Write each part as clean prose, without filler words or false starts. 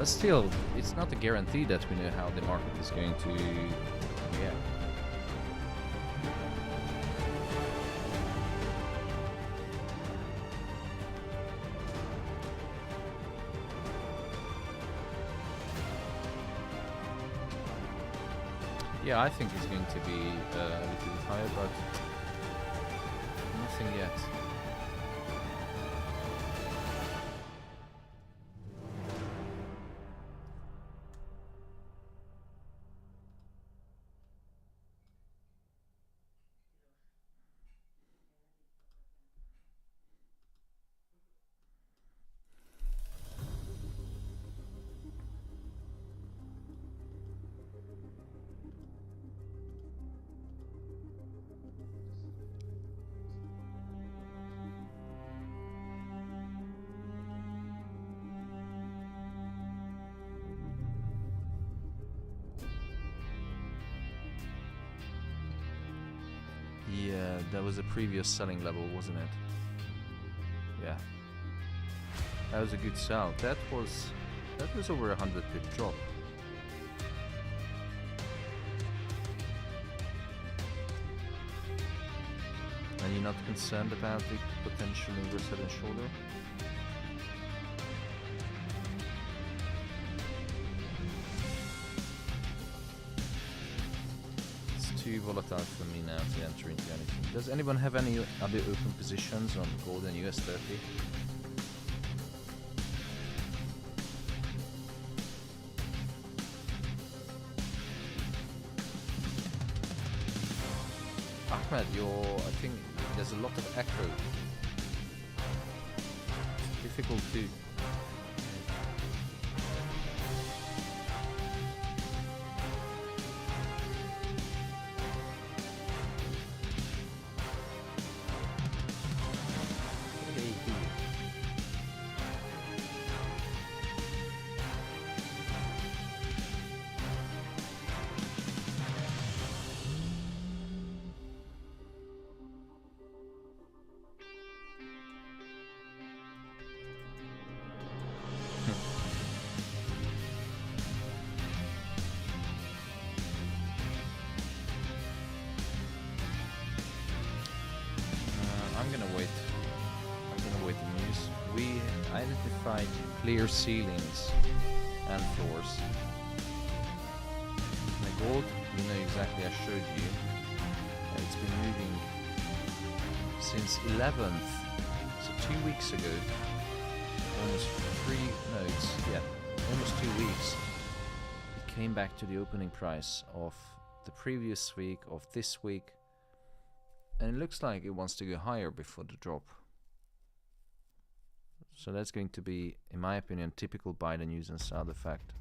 But still, it's not a guarantee that we know how the market is going to react. Yeah, I think it's going to be a little bit higher, but nothing yet. Yeah, that was a previous selling level, wasn't it? Yeah. That was a good sell. That was over 100 pip drop. And you're not concerned about the potential inverse head and shoulder? Too volatile for me now to enter into anything. Does anyone have any other open positions on gold and US 30? Ahmed, I think there's a lot of echo. Difficult to... Identified clear ceilings and floors. The gold, you know exactly, I showed you. It's been moving since 11th, so 2 weeks ago. Almost almost 2 weeks. It came back to the opening price of the previous week, of this week, and it looks like it wants to go higher before the drop. So that's going to be, in my opinion, typical Biden use and sell effect.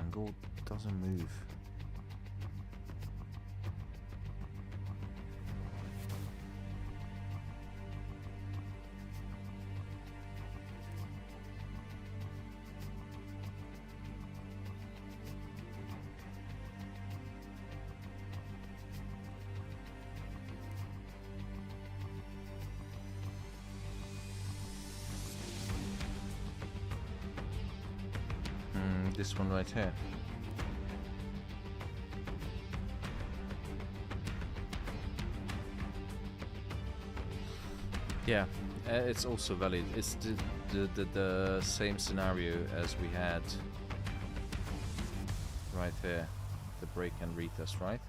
And gold doesn't move. This one right here. Yeah, it's also valid. It's the same scenario as we had right here, the break and retest, right?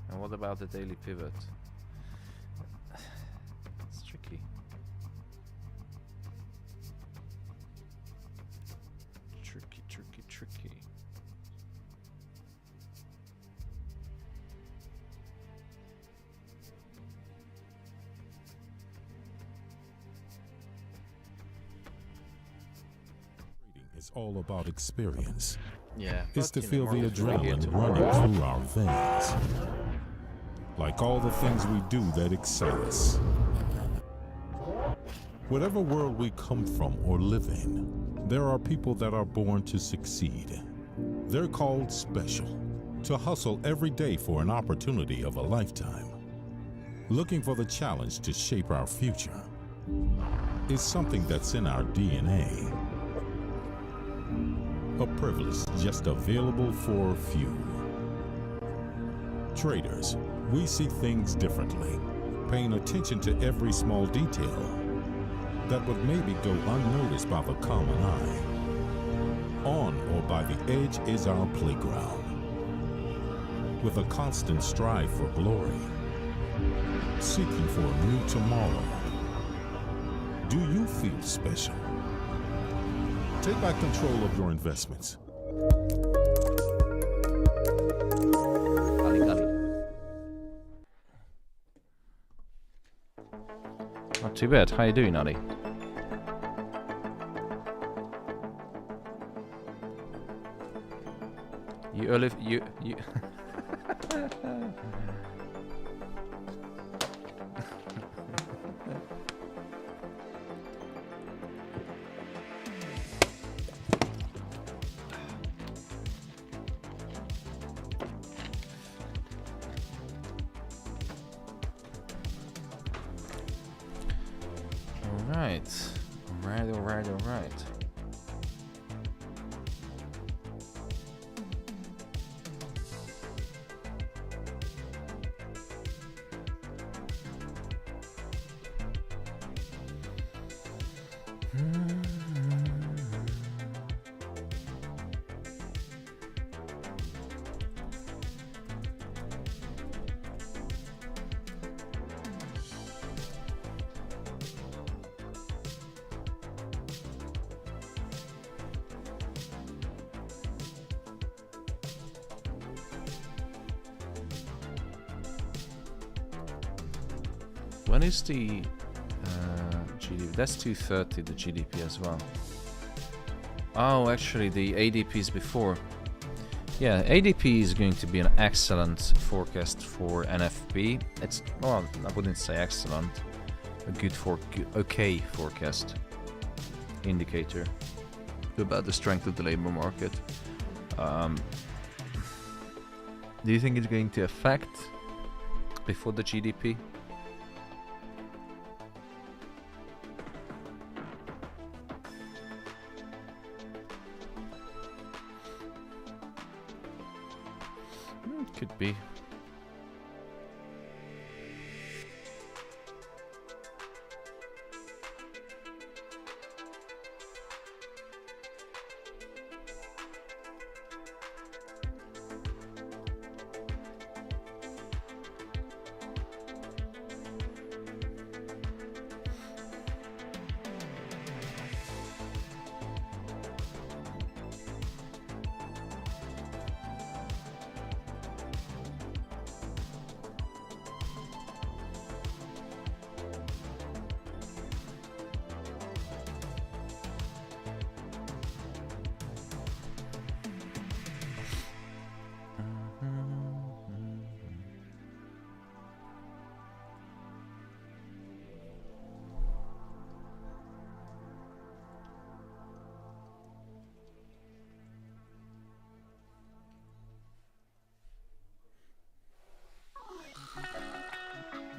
And what about the daily pivot? It's tricky. Tricky. It's all about experience. Yeah. It's to feel the adrenaline running through our veins. Like all the things we do that excite us. Whatever world we come from or live in, there are people that are born to succeed. They're called special, to hustle every day for an opportunity of a lifetime. Looking for the challenge to shape our future is something that's in our DNA. A privilege just available for a few. Traders, we see things differently, paying attention to every small detail that would maybe go unnoticed by the common eye. On or by the edge is our playground, with a constant strive for glory, seeking for a new tomorrow. Do you feel special? Take back control of your investments. Not too bad. How you doing, Ali? You all right. When is the GDP? That's 230, the GDP as well. Oh, actually, the ADP is before. Yeah, ADP is going to be an excellent forecast for NFP. It's, well, I wouldn't say excellent. A good okay forecast indicator about the strength of the labor market. Do you think it's going to affect before the GDP? Could be.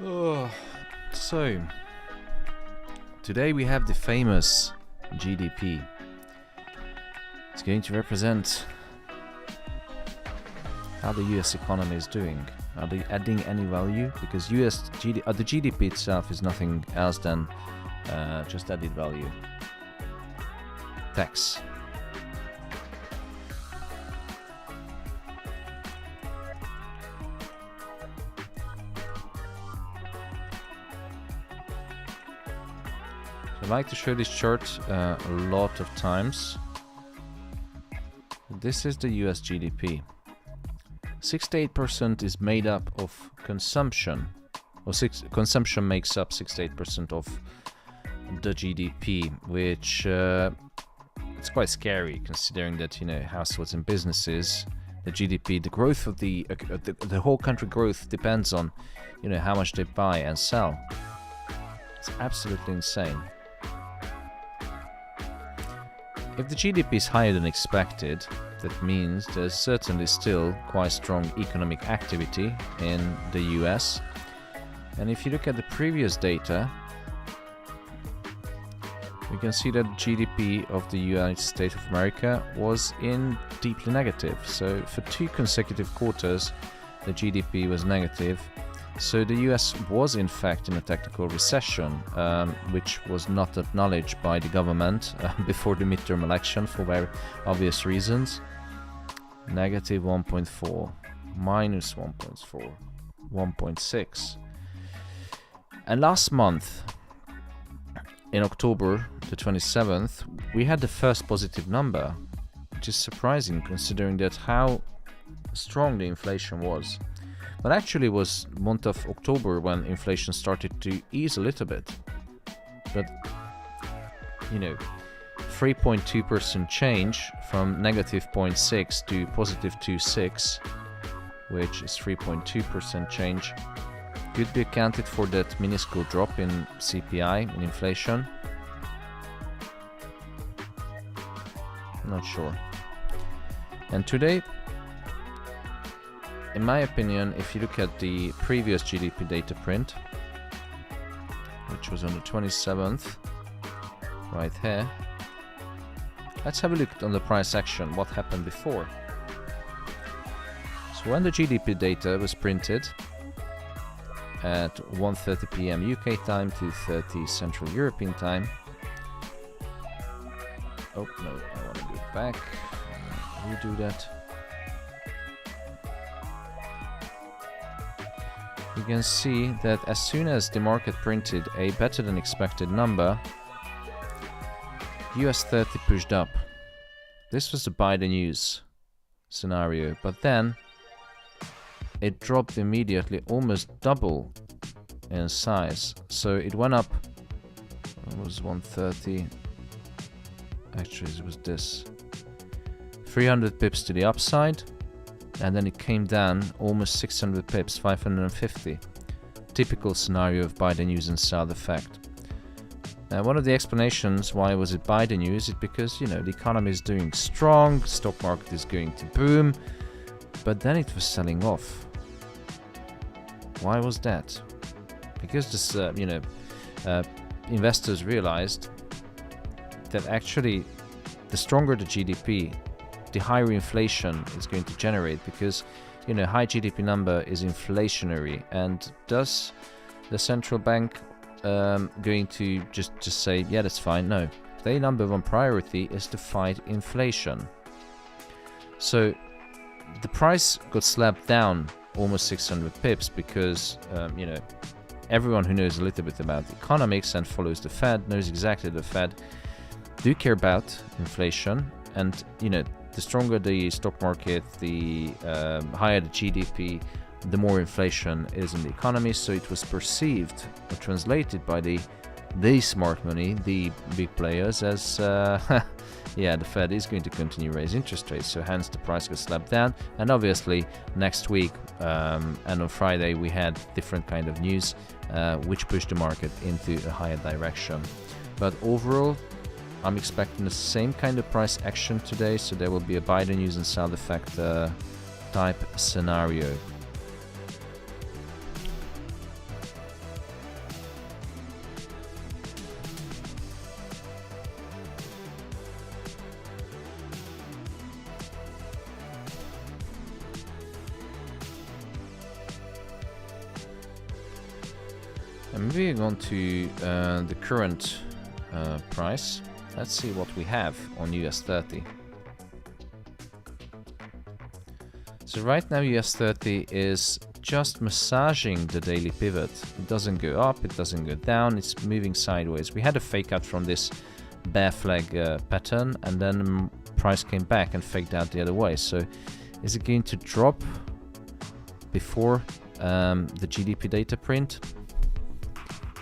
Oh, so today we have the famous GDP. It's going to represent how the US economy is doing. Are they adding any value? Because the GDP itself is nothing else than just added value. Tax. I like to show this chart a lot of times. This is the US GDP. 68% is made up of consumption, or consumption makes up 68% of the GDP, which it's quite scary considering that, you know, households and businesses, the GDP, the growth of the whole country growth depends on, you know, how much they buy and sell. It's absolutely insane. If the GDP is higher than expected, that means there's certainly still quite strong economic activity in the US. And if you look at the previous data, we can see that GDP of the United States of America was in deeply negative. So for 2 consecutive quarters, the GDP was negative. So the US was in fact in a technical recession, which was not acknowledged by the government before the midterm election for very obvious reasons. Negative 1.4, minus 1.4, 1.6. And last month, in October the 27th, we had the first positive number, which is surprising considering that how strong the inflation was. But actually it was month of October when inflation started to ease a little bit. But, you know, 3.2% change from negative 0.6 to positive 2.6, which is 3.2% change, could be accounted for that minuscule drop in CPI, in inflation. Not sure. And today, in my opinion, if you look at the previous GDP data print, which was on the 27th, right here, let's have a look on the price action, what happened before. So when the GDP data was printed at 1:30 p.m. UK time, 2:30 Central European time. Oh no, I want to go back. Redo that. You can see that as soon as the market printed a better than expected number, US 30 pushed up. This was the buy the news scenario, but then it dropped immediately, almost double in size. So it went up, it was 130, actually it was this, 300 pips to the upside, and then it came down almost 600 pips, 550. Typical scenario of buy the news and sell the fact. Now, one of the explanations why was it buy the news is because, you know, the economy is doing strong, stock market is going to boom, but then it was selling off. Why was that? Because this, investors realized that actually the stronger the GDP, the higher inflation is going to generate, because, you know, high GDP number is inflationary, and thus the central bank going to just say, yeah, that's fine? No, their number one priority is to fight inflation. So the price got slapped down almost 600 pips because, everyone who knows a little bit about economics and follows the Fed knows exactly the Fed do care about inflation, and, you know, the stronger the stock market, the higher the GDP, the more inflation is in the economy. So it was perceived or translated by the smart money, the big players, as the Fed is going to continue to raise interest rates. So hence the price got slapped down. And obviously next week and on Friday we had different kind of news which pushed the market into a higher direction. But overall, I'm expecting the same kind of price action today. So there will be a buy the news and sell the fact type scenario. And moving on to the current price, let's see what we have on US 30. So right now US 30 is just massaging the daily pivot. It doesn't go up, it doesn't go down, it's moving sideways. We had a fake out from this bear flag pattern, and then price came back and faked out the other way. So is it going to drop before the GDP data print?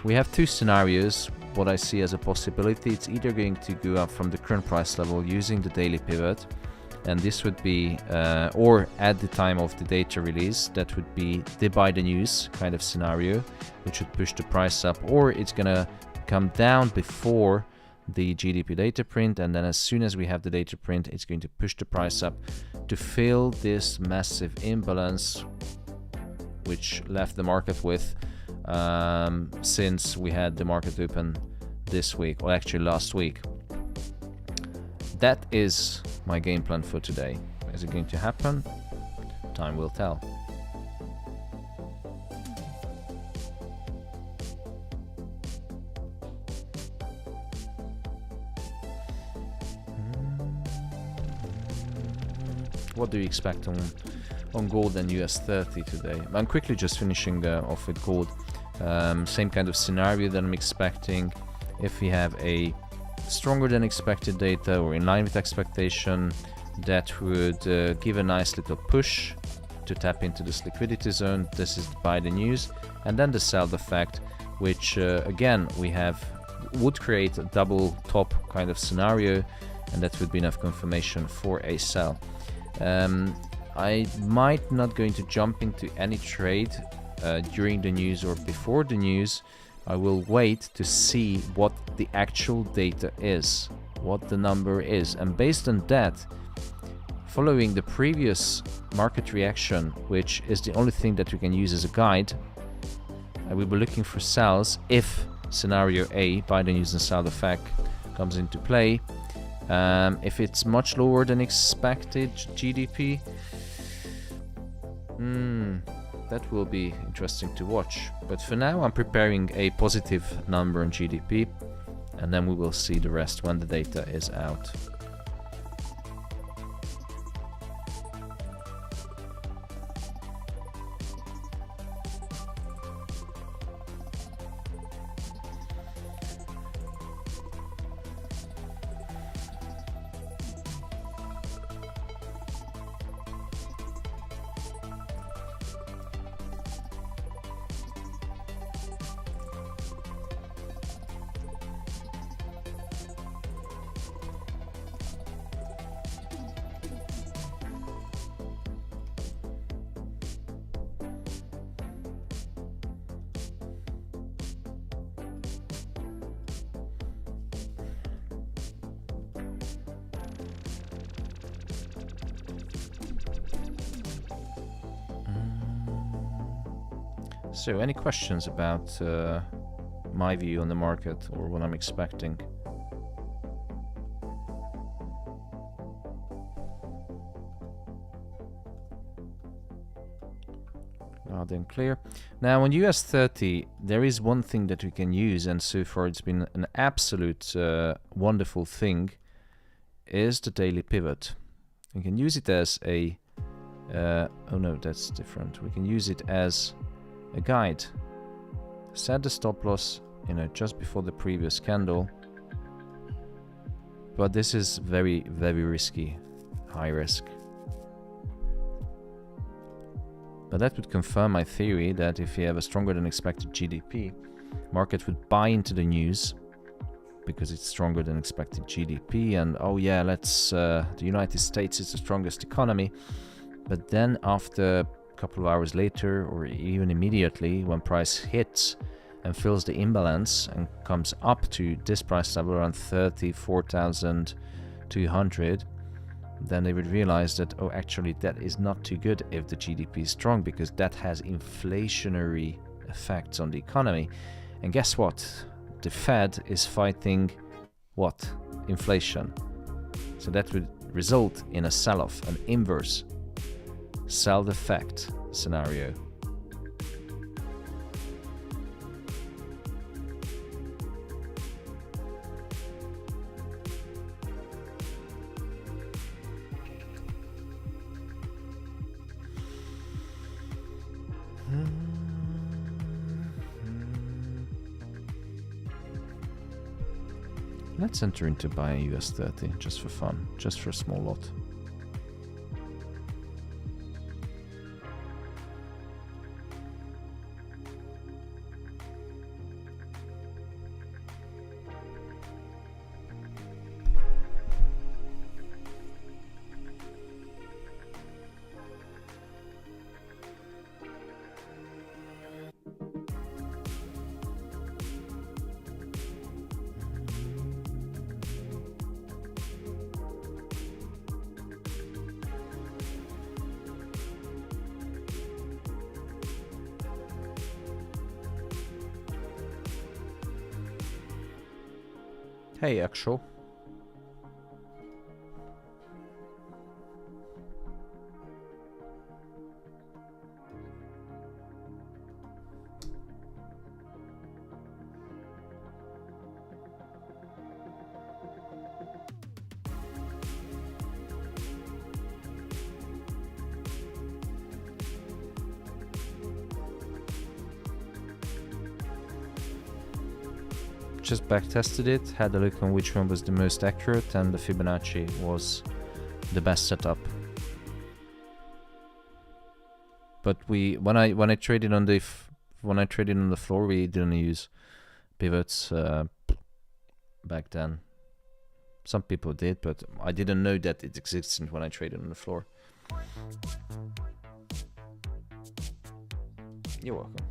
We have two scenarios. What I see as a possibility, it's either going to go up from the current price level using the daily pivot, and this would be, or at the time of the data release, that would be the buy the news kind of scenario, which would push the price up, or it's gonna come down before the GDP data print, and then as soon as we have the data print, it's going to push the price up to fill this massive imbalance which left the market with since we had the market open this week, or actually last week. That is my game plan for today. Is it going to happen? Time will tell. What do you expect on gold and US 30 today? I'm quickly just finishing off with gold. Same kind of scenario that I'm expecting. If we have a stronger than expected data or in line with expectation, that would give a nice little push to tap into this liquidity zone. This is the buy the news, and then the sell the fact, which again would create a double top kind of scenario, and that would be enough confirmation for a sell. I might not going to jump into any trade during the news or before the news. I will wait to see what the actual data is, what the number is, and based on that, following the previous market reaction, which is the only thing that we can use as a guide, I will be looking for sells if scenario A, buy the news and sell the fact, comes into play. If it's much lower than expected GDP, that will be interesting to watch. But for now, I'm preparing a positive number on GDP, and then we will see the rest when the data is out. So, any questions about my view on the market or what I'm expecting? Loud and clear. Now, on US 30, there is one thing that we can use, and so far it's been an absolute wonderful thing, is the daily pivot. We can use it as a... oh no, that's different. We can use it as a guide. Set the stop loss, just before the previous candle. But this is very, very risky, high risk. But that would confirm my theory that if you have a stronger than expected GDP, market would buy into the news because it's stronger than expected GDP, and oh yeah, the United States is the strongest economy. But then after couple of hours later, or even immediately, when price hits and fills the imbalance and comes up to this price level around 34,200, then they would realize that, oh, actually that is not too good if the GDP is strong, because that has inflationary effects on the economy. And guess what? The Fed is fighting what? Inflation. So that would result in a sell-off, an inverse sell the fact scenario. Let's enter into buying US 30 just for fun, just for a small lot. Hey, actual. Just back tested it, had a look on which one was the most accurate, and the Fibonacci was the best setup. But when I traded on the floor, we didn't use pivots back then. Some people did, but I didn't know that it existed when I traded on the floor. You're welcome.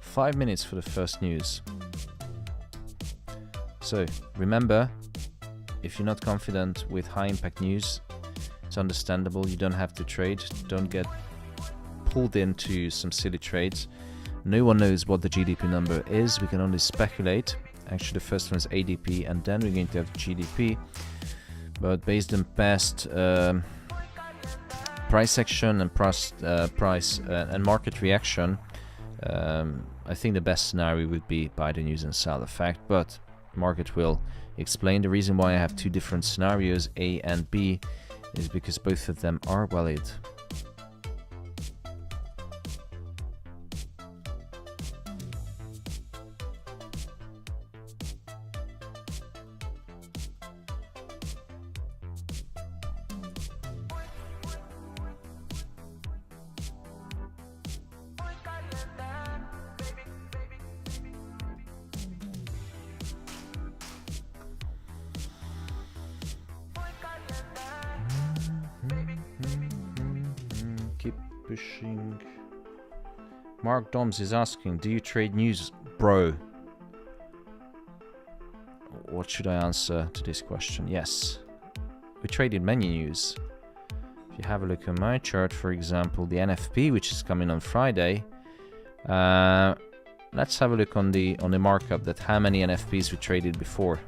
Five minutes for the first news. So remember, if you're not confident with high impact news, it's understandable. You don't have to trade. Don't get pulled into some silly trades. No one knows what the GDP number is. We can only speculate. Actually, the first one is ADP, and then we're going to have GDP. But based on past price action and price and market reaction, I think the best scenario would be buy the news and sell the fact, but market will explain. The reason why I have two different scenarios, A and B, is because both of them are valid. Pushing. Mark Doms is asking, do you trade news, bro? What should I answer to this question? Yes, we traded many news. If you have a look at my chart, for example, the NFP, which is coming on Friday, let's have a look on the markup, that how many NFPs we traded before.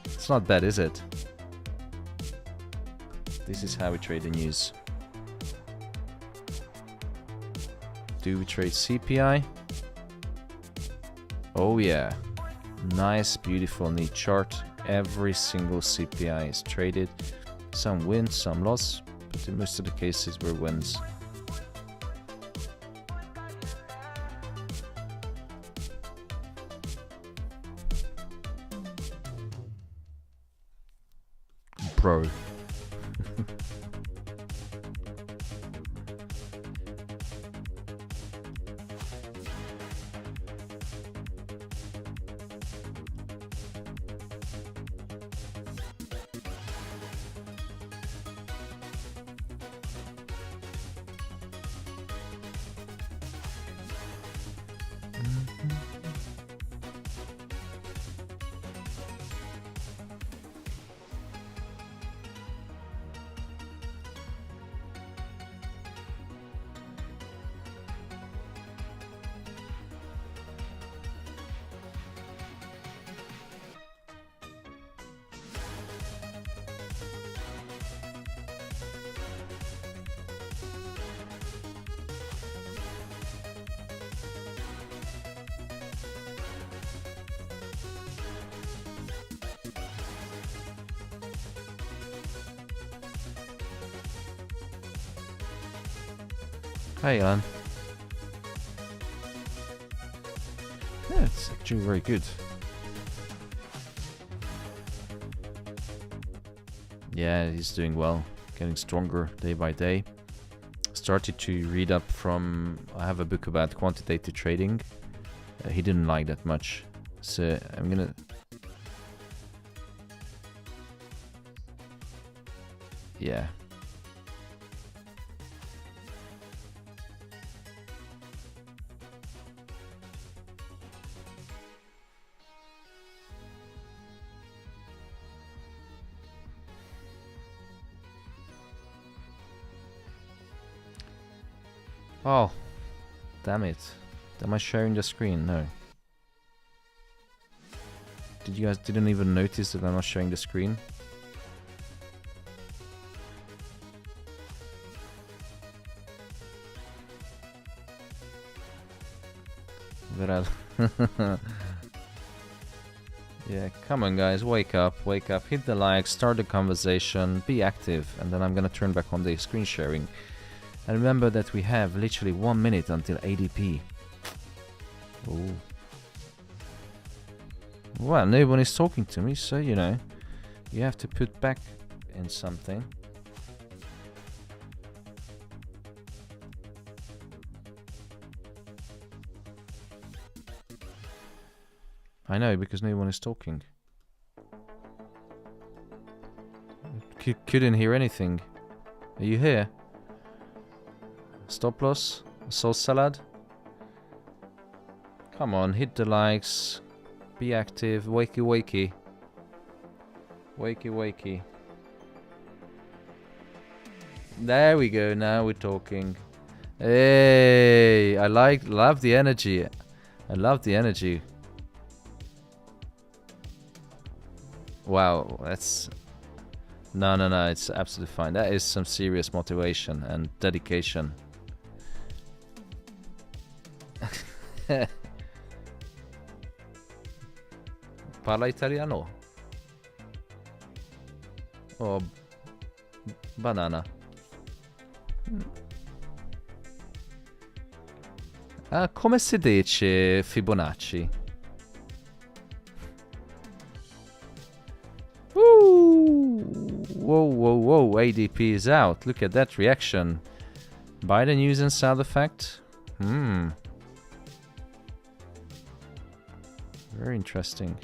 It's not bad, is it? This is how we trade the news. Do we trade CPI? Oh yeah. Nice, beautiful, neat chart. Every single CPI is traded. Some wins, some loss, but in most of the cases were wins. Bro. Hey, Alan. Yeah, it's actually very good. Yeah, he's doing well, getting stronger day by day. Started to read up from, I have a book about quantitative trading. He didn't like that much, so I'm gonna... Yeah. Oh, damn it. Am I sharing the screen? No. Did you guys didn't even notice that I'm not showing the screen? But yeah, come on guys, wake up, hit the like, start the conversation, be active, and then I'm gonna turn back on the screen sharing. And remember that we have literally 1 minute until ADP. Ooh. Well, no one is talking to me, so you know, you have to put back in something. I know, because no one is talking. Couldn't hear anything. Are you here? Stop loss? Sauce salad? Come on, hit the likes. Be active. Wakey wakey. Wakey wakey. There we go, now we're talking. Hey, love the energy. I love the energy. Wow, that's... No, it's absolutely fine. That is some serious motivation and dedication. Parla italiano? Oh, banana. Come si dice Fibonacci? Whoa, ADP is out. Look at that reaction. Buy the news and sound effect. Very interesting.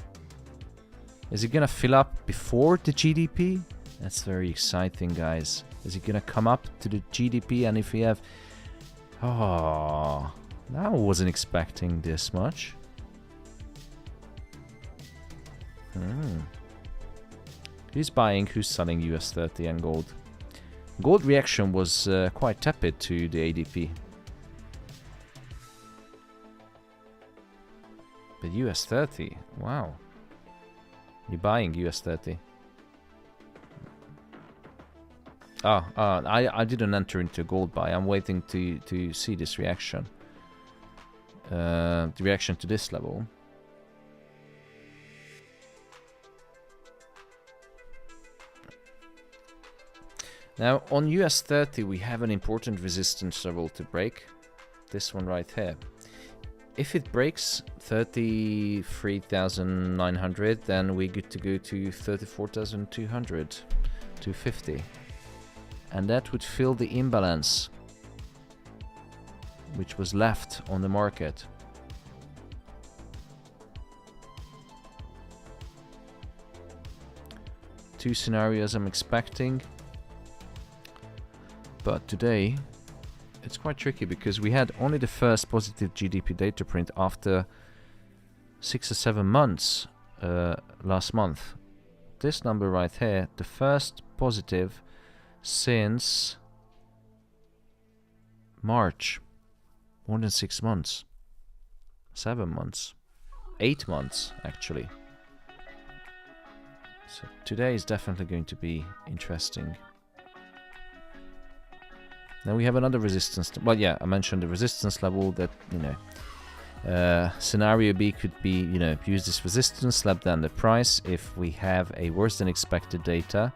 Is it gonna fill up before the GDP? That's very exciting, guys. Is it gonna come up to the GDP? And if we have... Oh, I wasn't expecting this much. Who's buying, who's selling US 30 and gold? Gold reaction was quite tepid to the ADP. But US 30, wow. You're buying US 30. I didn't enter into gold buy. I'm waiting to see this reaction. The reaction to this level. Now on US 30 we have an important resistance level to break. This one right here. If it breaks 33,900, then we're good to go to 34,200, 250. And that would fill the imbalance which was left on the market. Two scenarios I'm expecting. But today it's quite tricky because we had only the first positive GDP data print after 6 or 7 months last month. This number right here, the first positive since March. More than 6 months. 7 months. 8 months actually. So today is definitely going to be interesting. Now we have another resistance. Well, yeah, I mentioned the resistance level that, you know, scenario B could be, you know, use this resistance, slap down the price if we have a worse than expected data.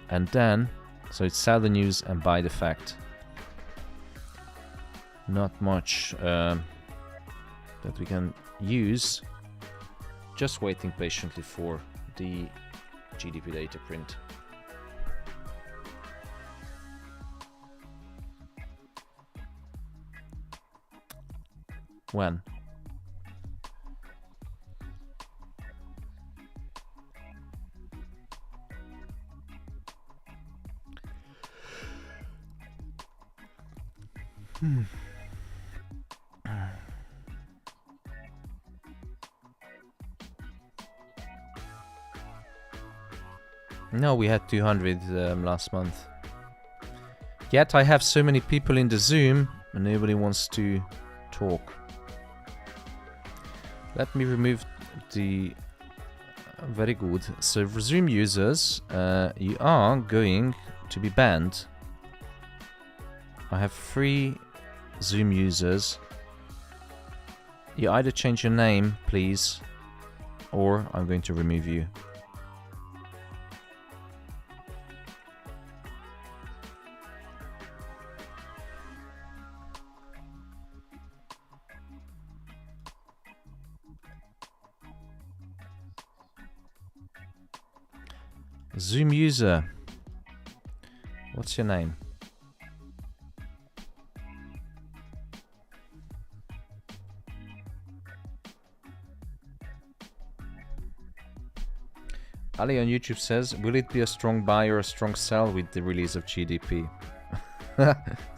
And then, so it's sell the news and buy the fact. Not much that we can use. Just waiting patiently for the GDP data print. When? No, we had 200 last month. Yet I have so many people in the Zoom and nobody wants to talk. Let me remove the... very good. So resume users, you are going to be banned. I have 3 Zoom users. You either change your name, please, or I'm going to remove you. Zoom user, what's your name? Ali on YouTube says, will it be a strong buy or a strong sell with the release of GDP?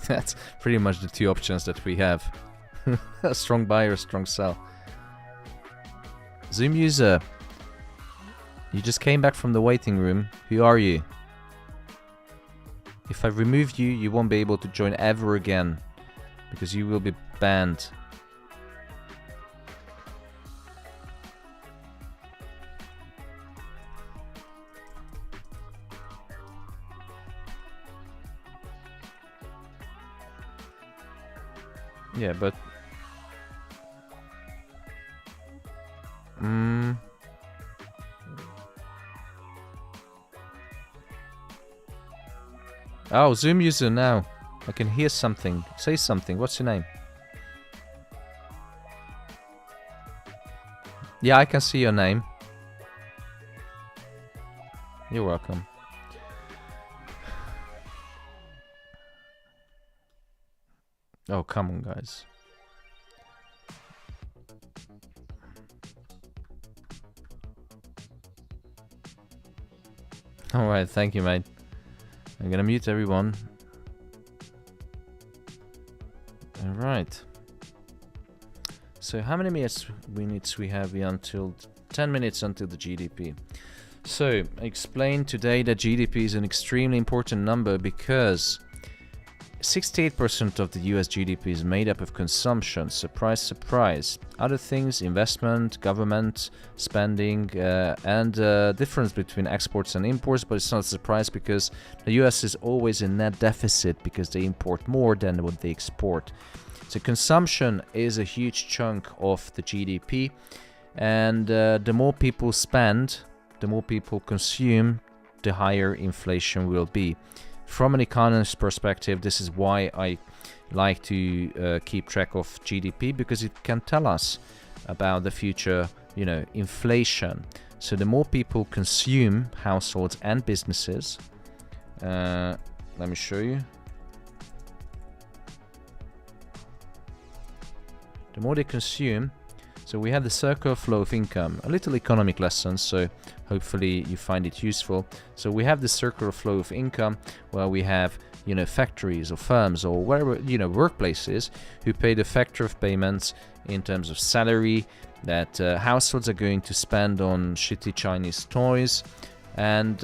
That's pretty much the 2 options that we have. A strong buy or a strong sell. Zoom user, you just came back from the waiting room. Who are you? If I remove you, you won't be able to join ever again, because you will be banned. Yeah, but... Oh, Zoom user now. I can hear something. Say something. What's your name? Yeah, I can see your name. You're welcome. Oh, come on, guys. Alright, thank you, mate. I'm gonna mute everyone. Alright. So how many minutes we have here until 10 minutes until the GDP. So I explained today that GDP is an extremely important number because 68% of the US GDP is made up of consumption. Surprise, surprise. Other things, investment, government spending, and difference between exports and imports, but it's not a surprise because the US is always in net deficit because they import more than what they export. So consumption is a huge chunk of the GDP, and the more people spend, the more people consume, the higher inflation will be. From an economist perspective, this is why I like to keep track of GDP, because it can tell us about the future, you know, inflation. So the more people consume, households and businesses, let me show you. The more they consume, so we have the circular flow of income, a little economic lesson, so hopefully you find it useful. So we have the circular flow of income where we have, you know, factories or firms or wherever, you know, workplaces who pay the factor of payments in terms of salary that households are going to spend on shitty Chinese toys, and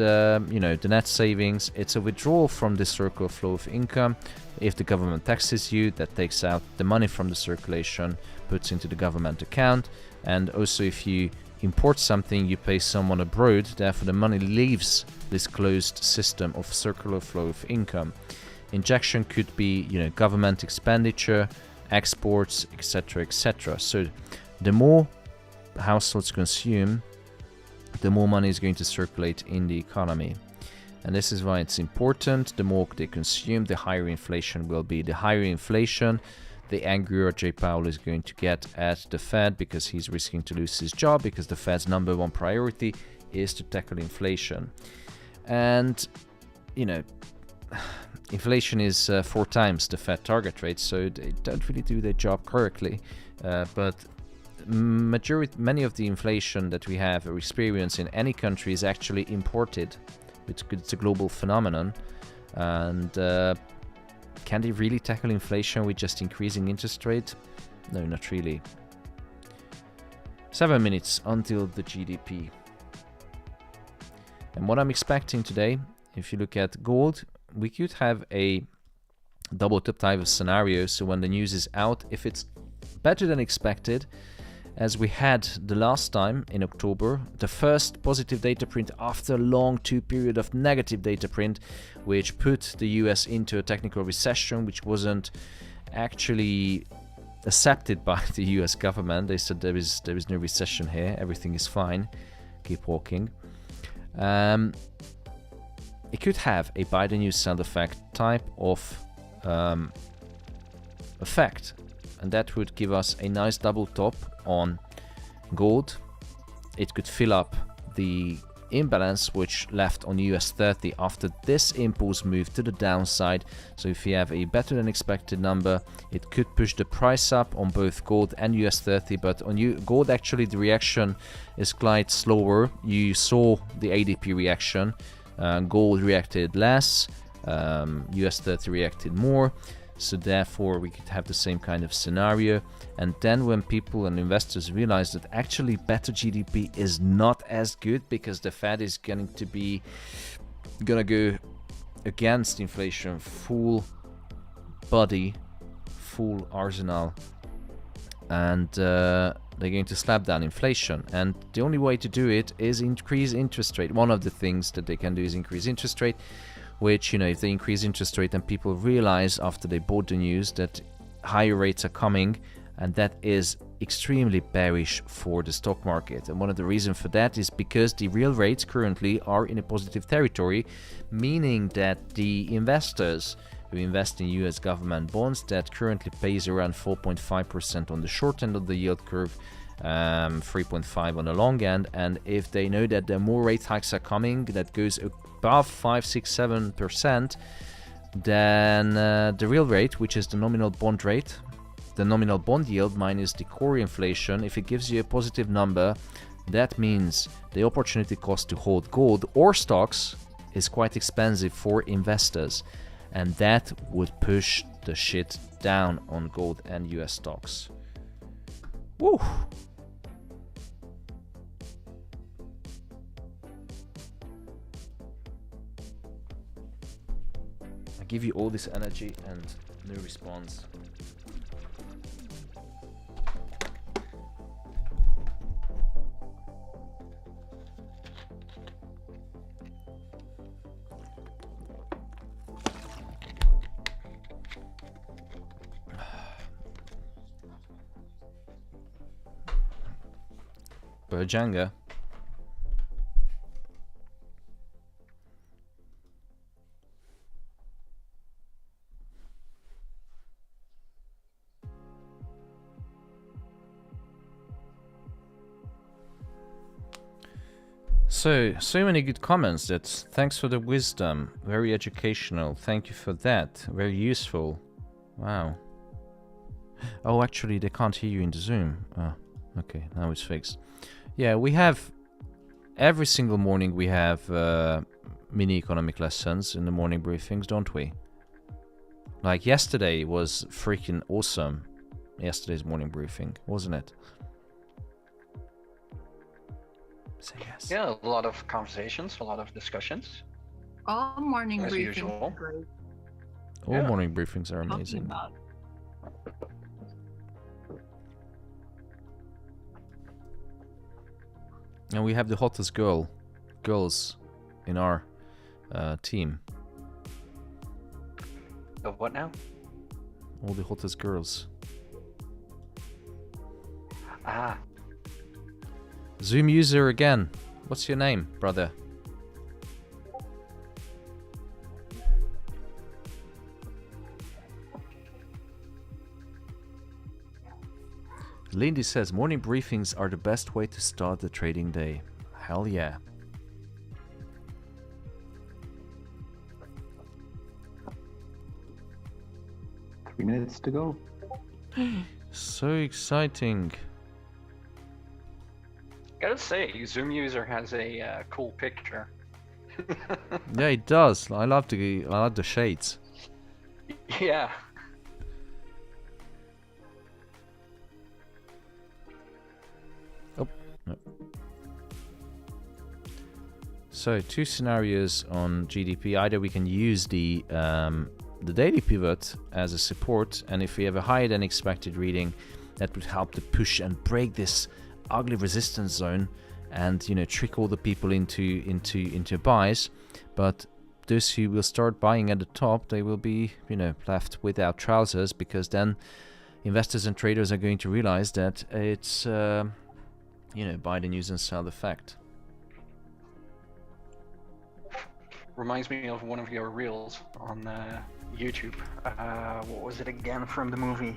you know, the net savings, it's a withdrawal from the circular flow of income. If the government taxes you, that takes out the money from the circulation, puts into the government account, and also if you import something, you pay someone abroad, therefore the money leaves this closed system of circular flow of income. Injection could be, you know, government expenditure, exports, etc., etc. So the more households consume, the more money is going to circulate in the economy. And this is why it's important. The more they consume, the higher inflation will be. The higher inflation, the angrier Jay Powell is going to get at the Fed, because he's risking to lose his job, because the Fed's #1 priority is to tackle inflation. And, you know, inflation is 4 times the Fed target rate, so they don't really do their job correctly. But many of the inflation that we have or experience in any country is actually imported. It's a global phenomenon. And can they really tackle inflation with just increasing interest rate? No, not really. 7 minutes until the GDP. And what I'm expecting today, if you look at gold, we could have a double top type of scenario. So when the news is out, if it's better than expected, as we had the last time in October, the first positive data print after a long 2 period of negative data print, which put the US into a technical recession, which wasn't actually accepted by the US government. They said there is no recession here, everything is fine, keep walking. It could have a buy the news sell effect type of effect, and that would give us a nice double top on gold. It could fill up the imbalance which left on US 30 after this impulse move to the downside. So if you have a better than expected number, it could push the price up on both gold and US 30, but on gold actually the reaction is quite slower. You saw the ADP reaction, gold reacted less, US 30 reacted more. So therefore we could have the same kind of scenario. And then when people and investors realize that actually better GDP is not as good because the Fed is gonna go against inflation, full body, full arsenal, and they're going to slap down inflation. And the only way to do it is increase interest rate. One of the things that they can do is increase interest rate, which, you know, if they increase interest rate and people realize after they bought the news that higher rates are coming, and that is extremely bearish for the stock market. And one of the reasons for that is because the real rates currently are in a positive territory, meaning that the investors who invest in US government bonds that currently pays around 4.5% on the short end of the yield curve, 3.5 on the long end, and if they know that there are more rate hikes are coming that goes above 5, 6, 7%, then the real rate, which is the nominal bond rate, the nominal bond yield minus the core inflation, if it gives you a positive number, that means the opportunity cost to hold gold or stocks is quite expensive for investors, and that would push the shit down on gold and US stocks. Woo! I give you all this energy and no response. Jenga. So many good comments. Thanks for the wisdom. Very educational. Thank you for that. Very useful. Wow. Oh, actually, they can't hear you in the Zoom. Oh, okay, now it's fixed. Yeah, we have every single morning we have mini economic lessons in the morning briefings, don't we? Like yesterday was freaking awesome. Yesterday's morning briefing, wasn't it? Say yes. Yeah, a lot of conversations, a lot of discussions. All morning As briefings usual. are great. All morning briefings are amazing. About. And we have the hottest girls in our team. Of what now? All the hottest girls. Ah, Zoom user again. What's your name, brother? Lindy says morning briefings are the best way to start the trading day. Hell yeah. Three minutes to go. So exciting. gotta say, Zoom user has a cool picture. Yeah, it does. I love the shades. Yeah. Oh, no. So two scenarios on GDP. Either we can use the the daily pivot as a support, and if we have a higher than expected reading, that would help to push and break this ugly resistance zone, and trick all the people into buys. But those who will start buying at the top, they will be left without trousers, because then investors and traders are going to realize that it's buy the news and sell the fact. Reminds me of one of your reels on YouTube. What was it again from the movie?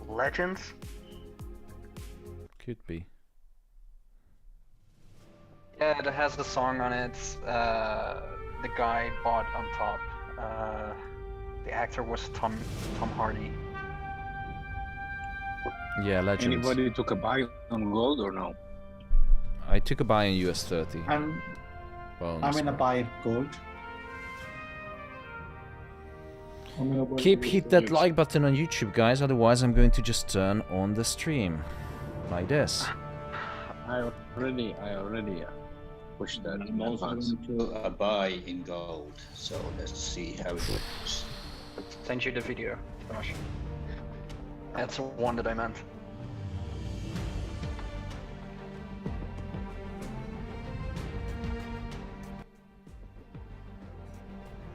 Legends? Could be. Yeah, it has the song on it. The guy bought on top. The actor was Tom Hardy. Yeah, Legends. Anybody took a buy on gold or no? I took a buy in US 30. I'm Bones. in a buy gold. Hit that like button on YouTube, guys, otherwise I'm going to just turn on the stream like this. I already pushed that. I'm also going to buy in gold, so let's see how it works. Send you the video, Tomasz. That's the one that I meant.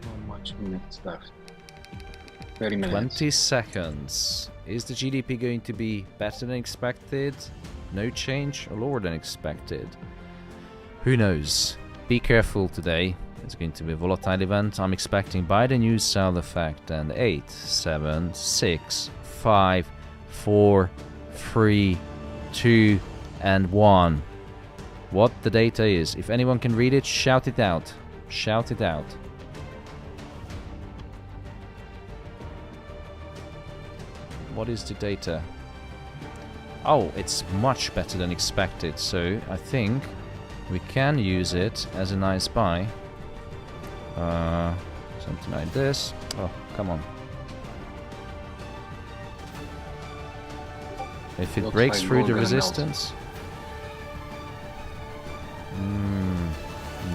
How much minutes left? 30 minutes. 20 seconds. Is the GDP going to be better than expected? No change, or lower than expected? Who knows? Be careful today. It's going to be a volatile event. I'm expecting buy the news, sell the fact, and 8, 7, 6, 5, 4, 3, 2, and 1. What the data is. If anyone can read it, shout it out. Shout it out. What is the data? Oh, it's much better than expected, so I think we can use it as a nice buy. Something like this. Oh, come on. If it Looks breaks like through gold the gonna melt. resistance.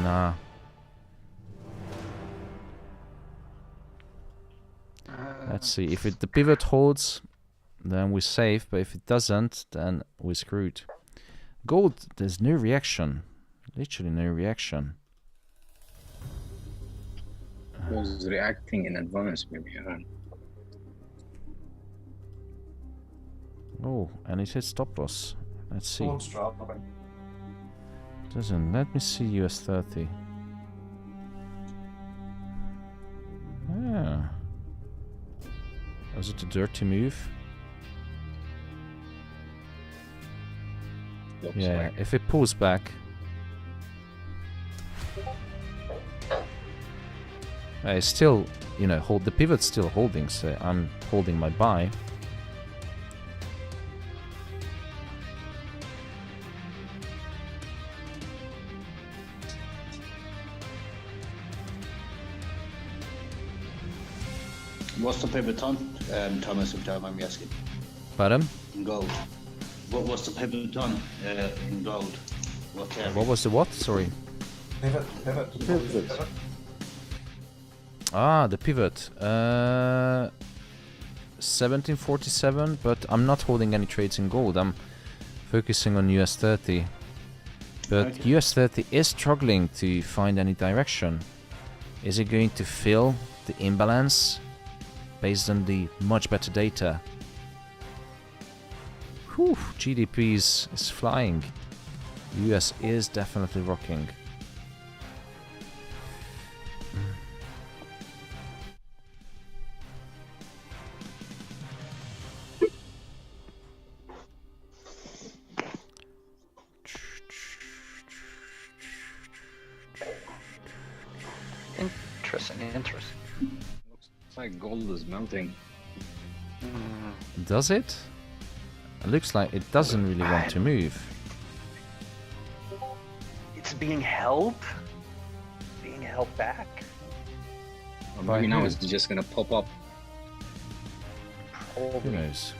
Nah. Let's see. If the pivot holds, then we're safe. But if it doesn't, then we're screwed. Gold, there's no reaction. Literally no reaction. Was reacting in advance, maybe. I don't know. Oh, and it hit stop loss. Let's see. Gold's dropping. Doesn't. Let me see US 30. Yeah. Was it a dirty move? Looks Yeah, like. if it pulls back. I still, hold the pivot's still holding, so I'm holding my buy. What's the pivot on, Thomas, if you don't mind me asking? Pardon? In gold. What was the pivot on in gold? What area? What was the what? Sorry. Pivot. Ah, the pivot. 1747, but I'm not holding any trades in gold. I'm focusing on US 30. But Okay. US 30 is struggling to find any direction. Is it going to fill the imbalance based on the much better data? Whew, GDP is flying. US is definitely rocking. Interesting. Looks like gold is melting. Does it? It looks like it doesn't really want to move. It's being held back. Or By maybe now who? it's just gonna pop up. Who Probably. knows?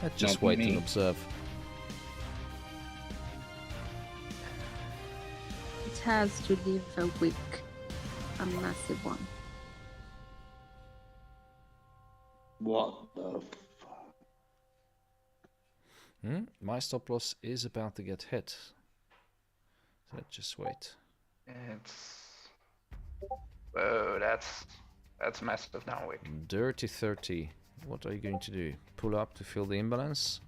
Let's just Not wait me. and observe. It has to leave a massive one. What the My stop loss is about to get hit. So let's just wait. It's... Whoa, that's massive now, Wick. Dirty 30. What are you going to do? Pull up to fill the imbalance?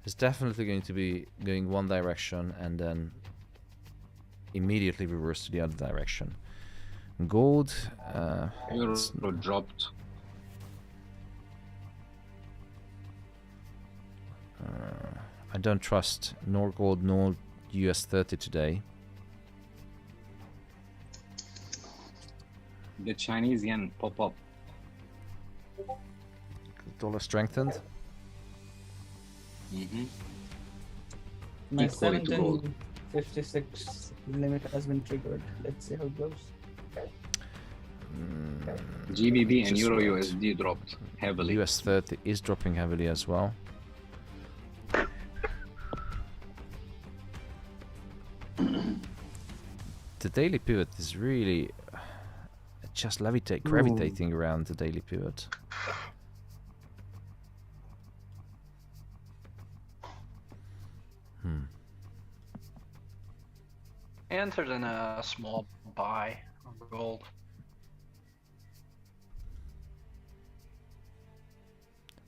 It's definitely going to be going one direction and then immediately reverse to the other direction. Gold, Euro dropped. I don't trust nor gold nor US 30 today. The Chinese yen pop up. Dollar strengthened. My Equally to gold. 1756 limit has been triggered. Let's see how it goes. GBP and Just Euro wait. USD dropped heavily. US 30 is dropping heavily as well. The daily pivot is really just gravitating around the daily pivot. Entered in a small buy on gold.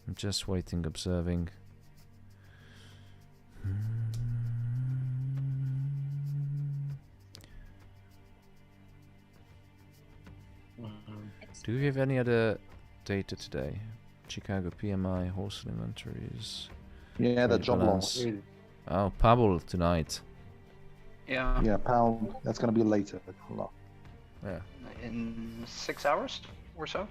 I'm just waiting, observing. Do we have any other data today? Chicago PMI, wholesale inventories. Yeah, the trade job balance. loss. Oh, Powell tonight. Yeah, Yeah, pound. That's going to be later. Yeah. in 6 hours or so.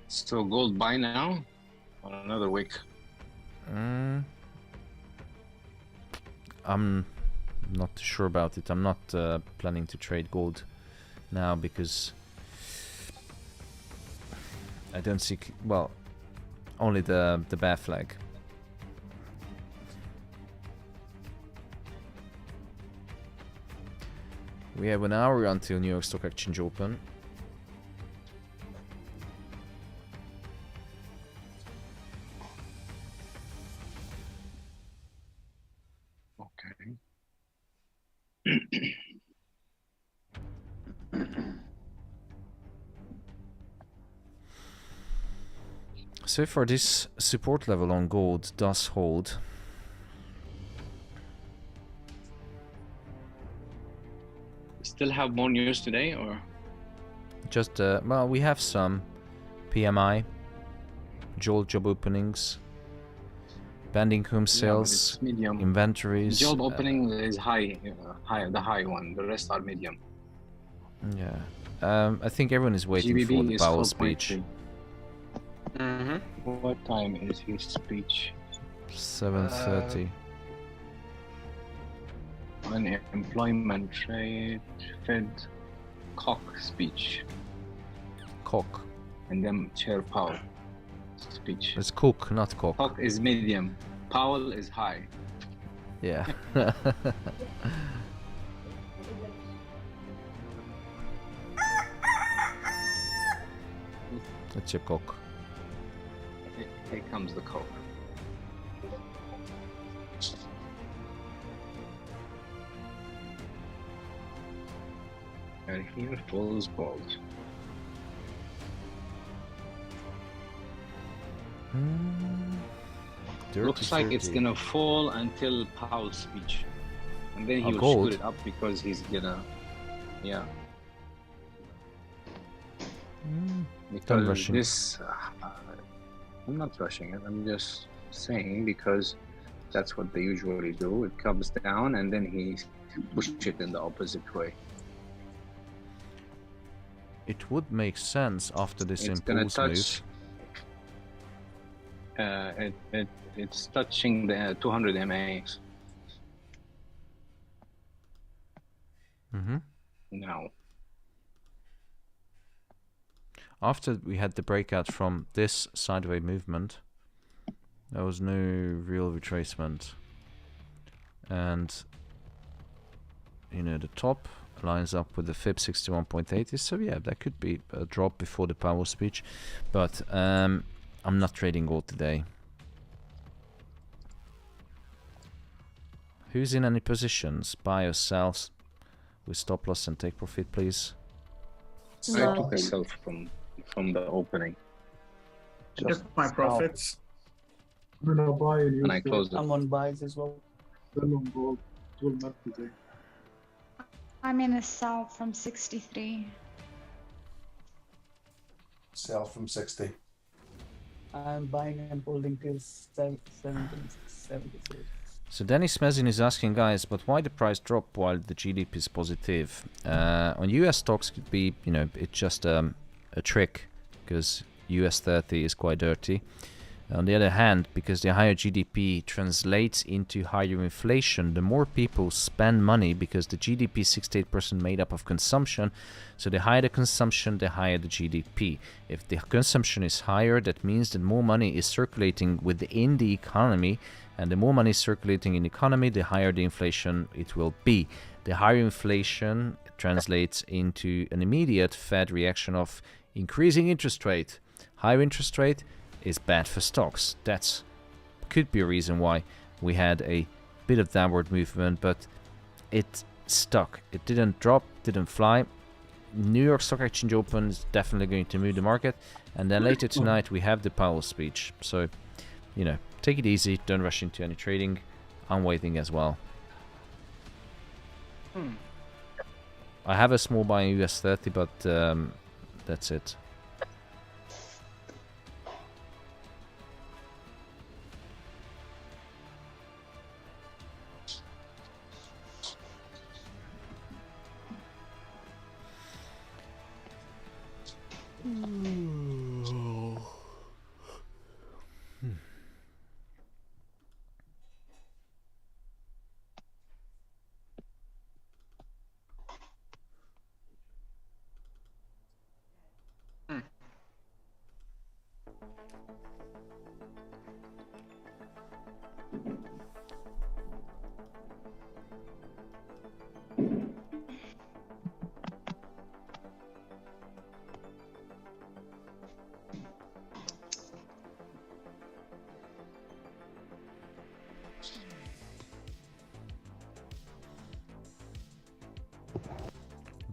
So gold buy now on another week. I'm not sure about it. I'm not planning to trade gold now because I don't see well, only the bear flag. We have an hour until New York Stock Exchange open. Okay. So far this support level on gold does hold. Still have more news today, or Just well, we have some PMI, job openings, pending home yeah, but sales, it's medium. inventories. Job opening is high, the high one. The rest are medium. Yeah. I think everyone is waiting for GBP the is Powell 4.3. speech. What time is his speech? 7:30. Unemployment rate, Fed, Koch speech, Cock. and then Chair Powell speech. It's Cook, not Cock. Koch is medium. Powell is high. Yeah. That's your cock. Here comes the Koch. And here falls gold. Looks like it's gonna fall until Powell's speech, and then he will gold? shoot it up because he's gonna, yeah. Because rushing. this, I'm not rushing it. I'm just saying because that's what they usually do. It comes down and then he pushes it in the opposite way. It would make sense after this It's gonna impulse touch. move. It's touching the 200 MAs now. After we had the breakout from this sideways movement, there was no real retracement. And, you know, the top lines up with the FIB 61.80. So yeah, that could be a drop before the Powell speech, but I'm not trading gold today. Who's in any positions? Buy or sell with stop loss and take profit, please. I took a sell from the opening Just my sell. profits. I'm gonna buy and use and I closed it. I'm on buys as well. sell on gold. It will not today. I'm in a sell from 63. Sell from 60. I'm buying and holding till 76. So Dennis Mezin is asking, guys, but why the price drop while the GDP is positive? On US stocks could be, you know, it's just a trick because US 30 is quite dirty. On the other hand, because the higher GDP translates into higher inflation, the more people spend money because the GDP is 68% made up of consumption. So the higher the consumption, the higher the GDP. If the consumption is higher, that means that more money is circulating within the economy. And the more money is circulating in the economy, the higher the inflation it will be. The higher inflation translates into an immediate Fed reaction of increasing interest rate. Higher interest rate is bad for stocks. That's could be a reason why we had a bit of downward movement, but it stuck. It didn't drop, didn't fly. New York Stock Exchange Open is definitely going to move the market, and then later tonight we have the Powell speech. So, you know, take it easy, don't rush into any trading. I'm waiting as well. I have a small buy in US 30, but that's it.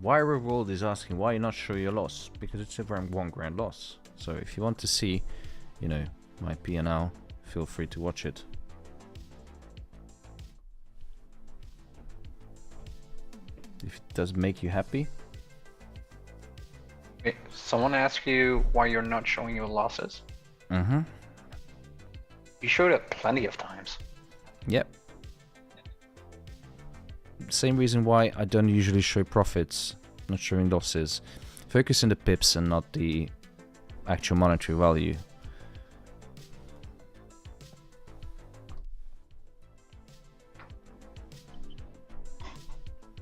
Wire World is asking why you not show your loss, because it's around 1 grand loss. So if you want to see, you know, my P&L, feel free to watch it. If it does make you happy. Wait, someone asked you why you're not showing your losses? Mm-hmm. You showed it plenty of times. Yep. Same reason why I don't usually show profits, not showing losses. Focus on the pips and not the actual monetary value.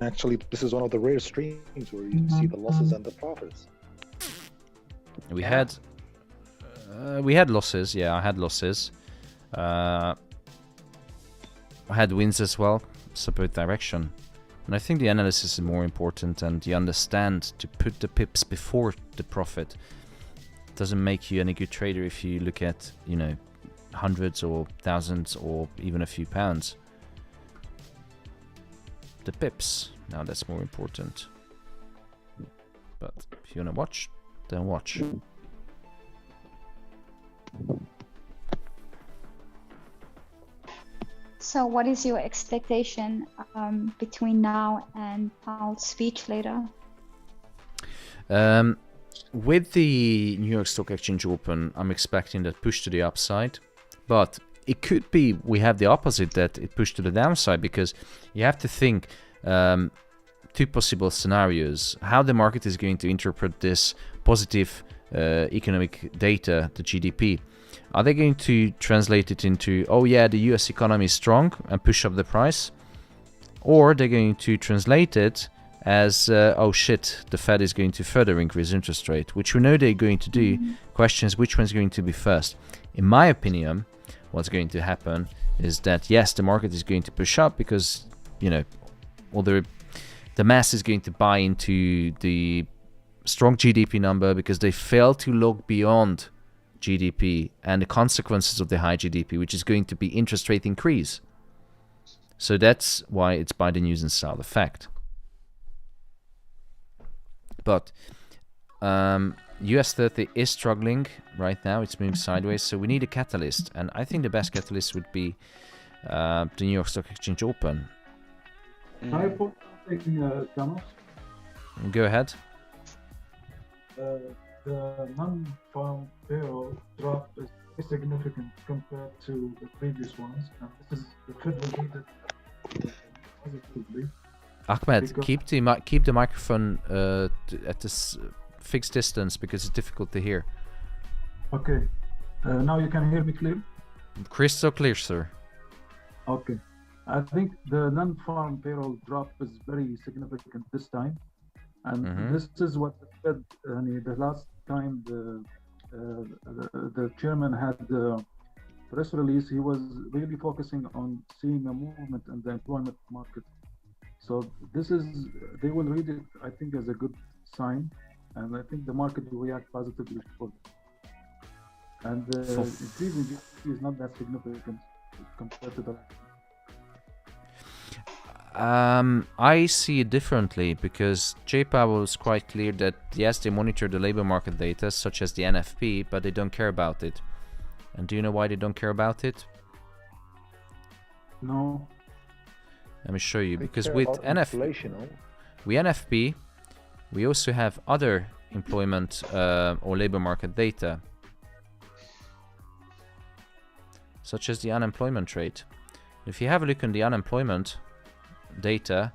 Actually, this is one of the rare streams where you see the losses and the profits. We had losses. Yeah, I had losses. I had wins as well. Separate direction, and I think the analysis is more important, and you understand to put the pips before the profit. It doesn't make you any good trader if you look at, you know, hundreds or thousands or even a few pounds. The pips, now that's more important. But if you want to watch, then watch. So what is your expectation between now and Powell's speech later? With the New York Stock Exchange Open, I'm expecting that push to the upside, but it could be we have the opposite, that it pushed to the downside, because you have to think two possible scenarios. How the market is going to interpret this positive economic data, the GDP. Are they going to translate it into, oh yeah, the US economy is strong and push up the price? Or they're going to translate it as, oh shit, the Fed is going to further increase interest rate, which we know they're going to do. Question is, which one's going to be first? In my opinion, what's going to happen is that, yes, the market is going to push up because, you know, all the the mass is going to buy into the strong GDP number because they fail to look beyond GDP and the consequences of the high GDP, which is going to be interest rate increase. So that's why it's by the news and style effect. But US 30 is struggling right now. It's moving sideways, so we need a catalyst. And I think the best catalyst would be the New York Stock Exchange Open. Can I put something, Thomas? Go ahead. The non-farm payroll drop is significant compared to the previous ones. And this is the Fed will read it positively. Ahmed, keep the microphone at this fixed distance because it's difficult to hear. Okay. Now you can hear me clear? Crystal clear, sir. Okay. I think the non-farm payroll drop is very significant this time. And this is what the Fed, the last time the chairman had the press release, he was really focusing on seeing a movement in the employment market. So this is, they will read it, I think, as a good sign. And I think the market will react positively for it. And the increase in GDP is not that significant compared to the... I see it differently because Jay Powell was quite clear that yes, they monitor the labor market data such as the NFP, but they don't care about it. And do you know why they don't care about it? No. Let me show you. Because with NFP, we also have other employment or labor market data, such as the unemployment rate. If you have a look on the unemployment data,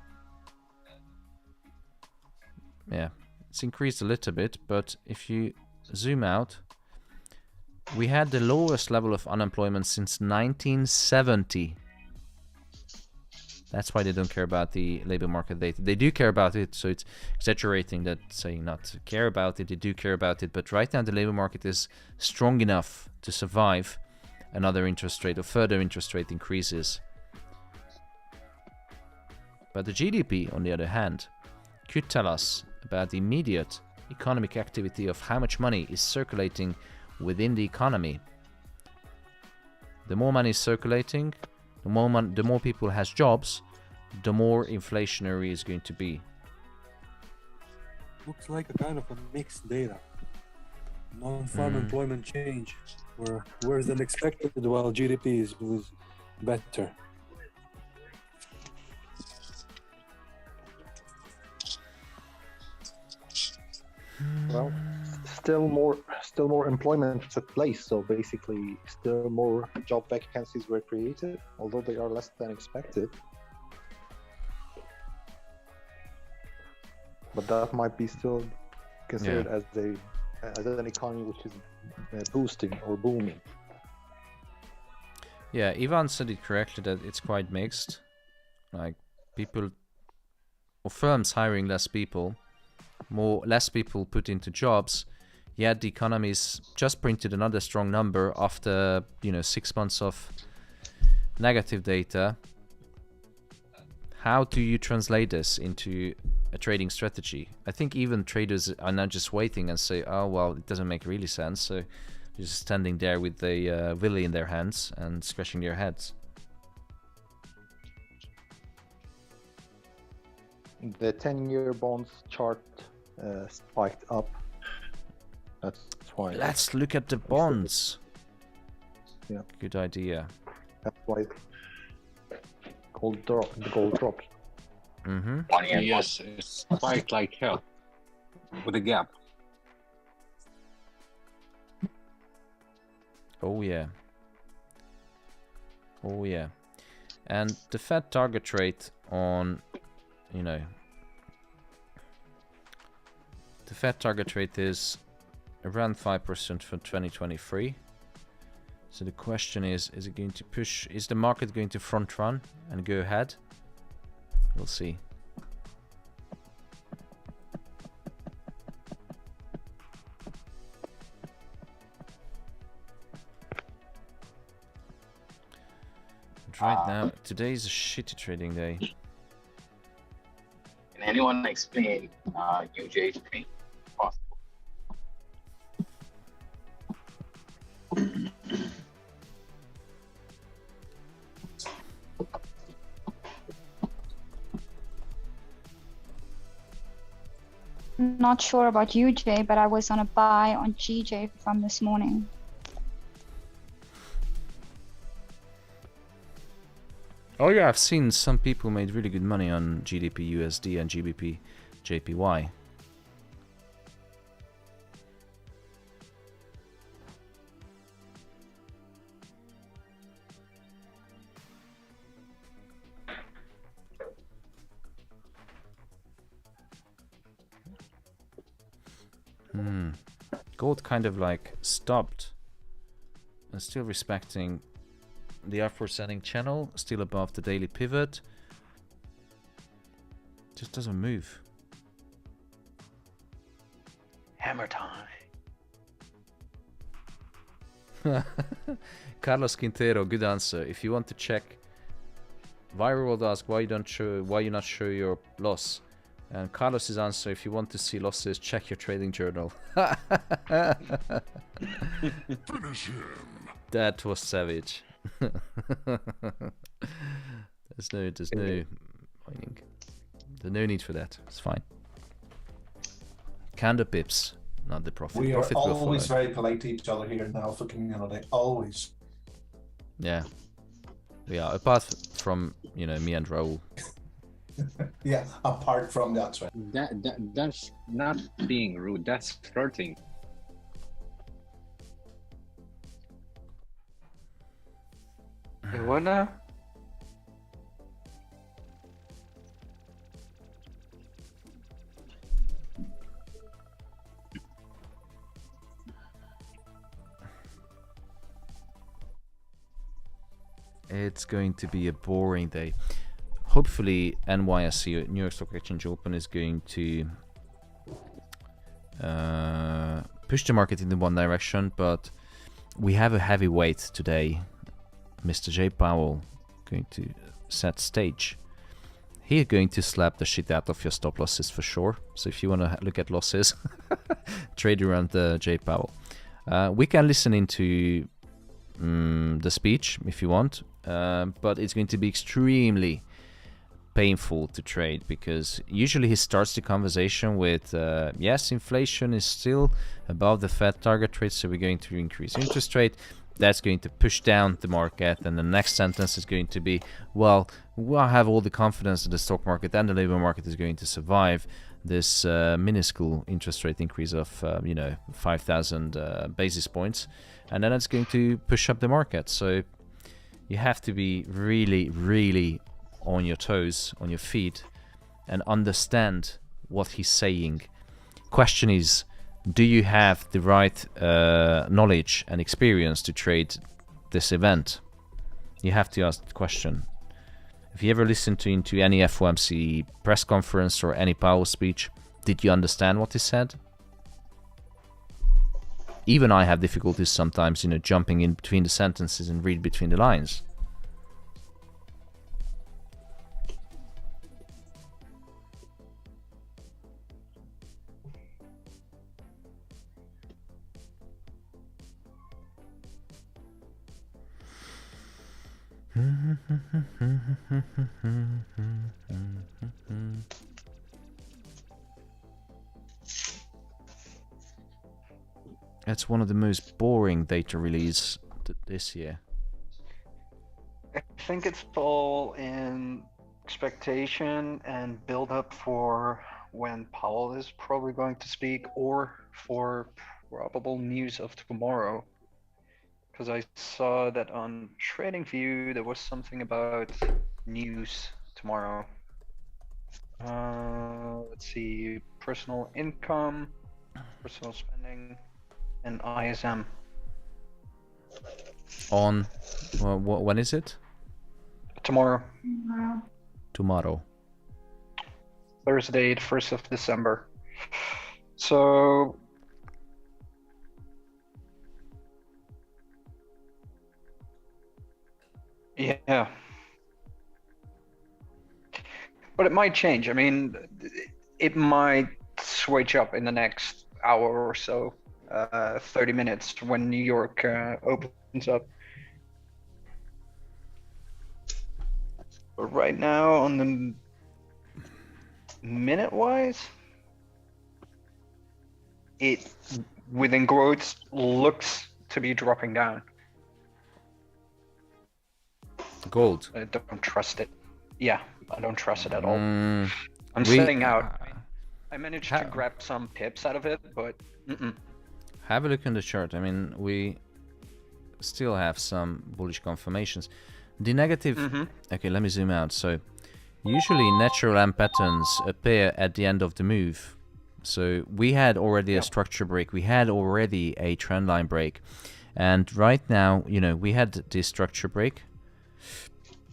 yeah, it's increased a little bit, but if you zoom out, we had the lowest level of unemployment since 1970. That's why they don't care about the labor market data. They do care about it, so it's exaggerating that saying not to care about it. They do care about it, but right now the labor market is strong enough to survive another interest rate or further interest rate increases. But the GDP, on the other hand, could tell us about the immediate economic activity of how much money is circulating within the economy. The more money is circulating, the more people has jobs, the more inflationary is going to be. Looks like a kind of a mixed data. Non-farm employment change, where worse than expected, while GDP was better. Well, still more employment took place. So basically, still more job vacancies were created, although they are less than expected. But that might be still considered as an economy which is boosting or booming. Yeah, Ivan said it correctly that it's quite mixed. Like people or firms hiring less people. Less people put into jobs, yet the economy's just printed another strong number after 6 months of negative data. How do you translate this into a trading strategy? I think even traders are now just waiting and say, oh well, it doesn't make really sense, so they're just standing there with the willy in their hands and scratching their heads. The 10-year bonds chart spiked up. That's why. Let's look at the bonds. Yeah. Good idea. That's why the gold dropped. Yes, it spiked like hell with a gap. Oh yeah. Oh yeah. And the Fed target rate on, the Fed target rate is around 5% for 2023. So the question is it going to push? Is the market going to front run and go ahead? We'll see. But right now, today is a shitty trading day. Can anyone explain UJ to me? Possible. Not sure about UJ, but I was on a buy on GJ from this morning. Oh yeah, I've seen some people made really good money on GDP USD and GBP JPY. Gold kind of like stopped and still respecting the upward ascending channel, still above the daily pivot. Just doesn't move. Hammer time. Carlos Quintero, good answer. If you want to check, Viral will ask why you not show your loss. And Carlos's answer, if you want to see losses, check your trading journal. Finish him. That was savage. There's no need for that. It's fine. Candle pips, not the profit. We are Profit will always follow. very polite to each other here in the Alpha community. Always. Yeah. We are, apart from, you know, me and Raul. Yeah, apart from that, right? That's not being rude. That's flirting. What now? It's going to be a boring day. Hopefully NYSE, New York Stock Exchange Open, is going to push the market in the one direction, but we have a heavyweight today, Mr. J. Powell, going to set stage. He's going to slap the shit out of your stop losses for sure. So if you want to look at losses, trade around J. Powell. We can listen into the speech if you want, but it's going to be extremely painful to trade, because usually he starts the conversation with yes, inflation is still above the Fed target rate, so we're going to increase interest rate. That's going to push down the market, and the next sentence is going to be, well, I have all the confidence that the stock market and the labor market is going to survive this minuscule interest rate increase of 5,000 basis points, and then it's going to push up the market. So you have to be really, really on your toes, on your feet, and understand what he's saying. Question is, do you have the right knowledge and experience to trade this event? You have to ask the question. If you ever listened into any FOMC press conference or any Powell speech, did you understand what he said? Even I have difficulties sometimes, jumping in between the sentences and read between the lines. It's one of the most boring data release this year. I think it's all in expectation and build up for when Powell is probably going to speak, or for probable news of tomorrow. Because I saw that on TradingView there was something about news tomorrow. Let's see, personal income, personal spending, and ISM. On when is it? Tomorrow. Tomorrow. Thursday, the 1st of December. So yeah. But it might change. I mean, it might switch up in the next hour or so, 30 minutes when New York opens up. But right now, on the minute-wise, it within growth looks to be dropping down. Gold. I don't trust it. Yeah, I don't trust it at all. Mm, I'm we- staying out. I managed to Ha- grab some pips out of it, but Have a look in the chart. I mean, we still have some bullish confirmations. The negative... Okay, let me zoom out. So, usually natural lamp patterns appear at the end of the move. So, we had already a structure break. We had already a trend line break. And right now, you know, we had this structure break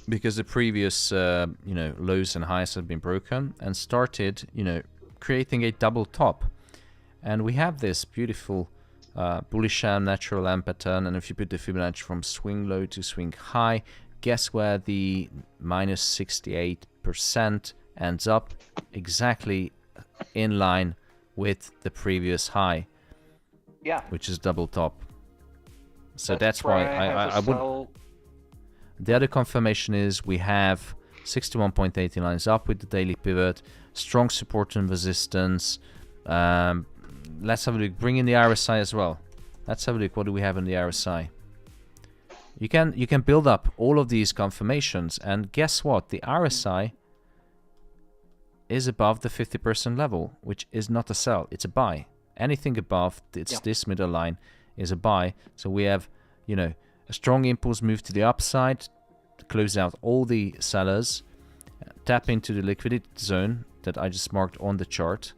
because the previous, you know, lows and highs had been broken and started, you know, creating a double top. And we have this beautiful bullish natural lamp pattern. And if you put the Fibonacci from swing low to swing high, guess where the minus 68% ends up? Exactly in line with the previous high. Yeah. Which is double top. So that's why I would. The other confirmation is we have 61.80 lines up with the daily pivot, strong support and resistance. Let's have a look. Bring in the RSI as well. Let's have a look. What do we have in the RSI? You can build up all of these confirmations, and guess what? The RSI is above the 50% level, which is not a sell. It's a buy. Anything above this middle line is a buy. So we have, you know, a strong impulse move to the upside, close out all the sellers, tap into the liquidity zone that I just marked on the chart.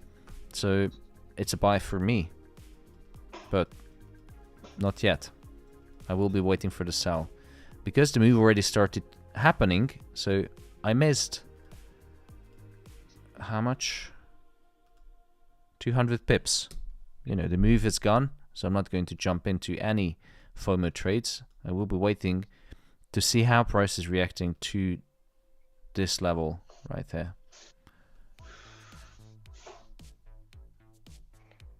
So it's a buy for me, but not yet. I will be waiting for the sell because the move already started happening. So I missed how much? 200 pips. You know, the move is gone, so I'm not going to jump into any FOMO trades. I will be waiting to see how price is reacting to this level right there.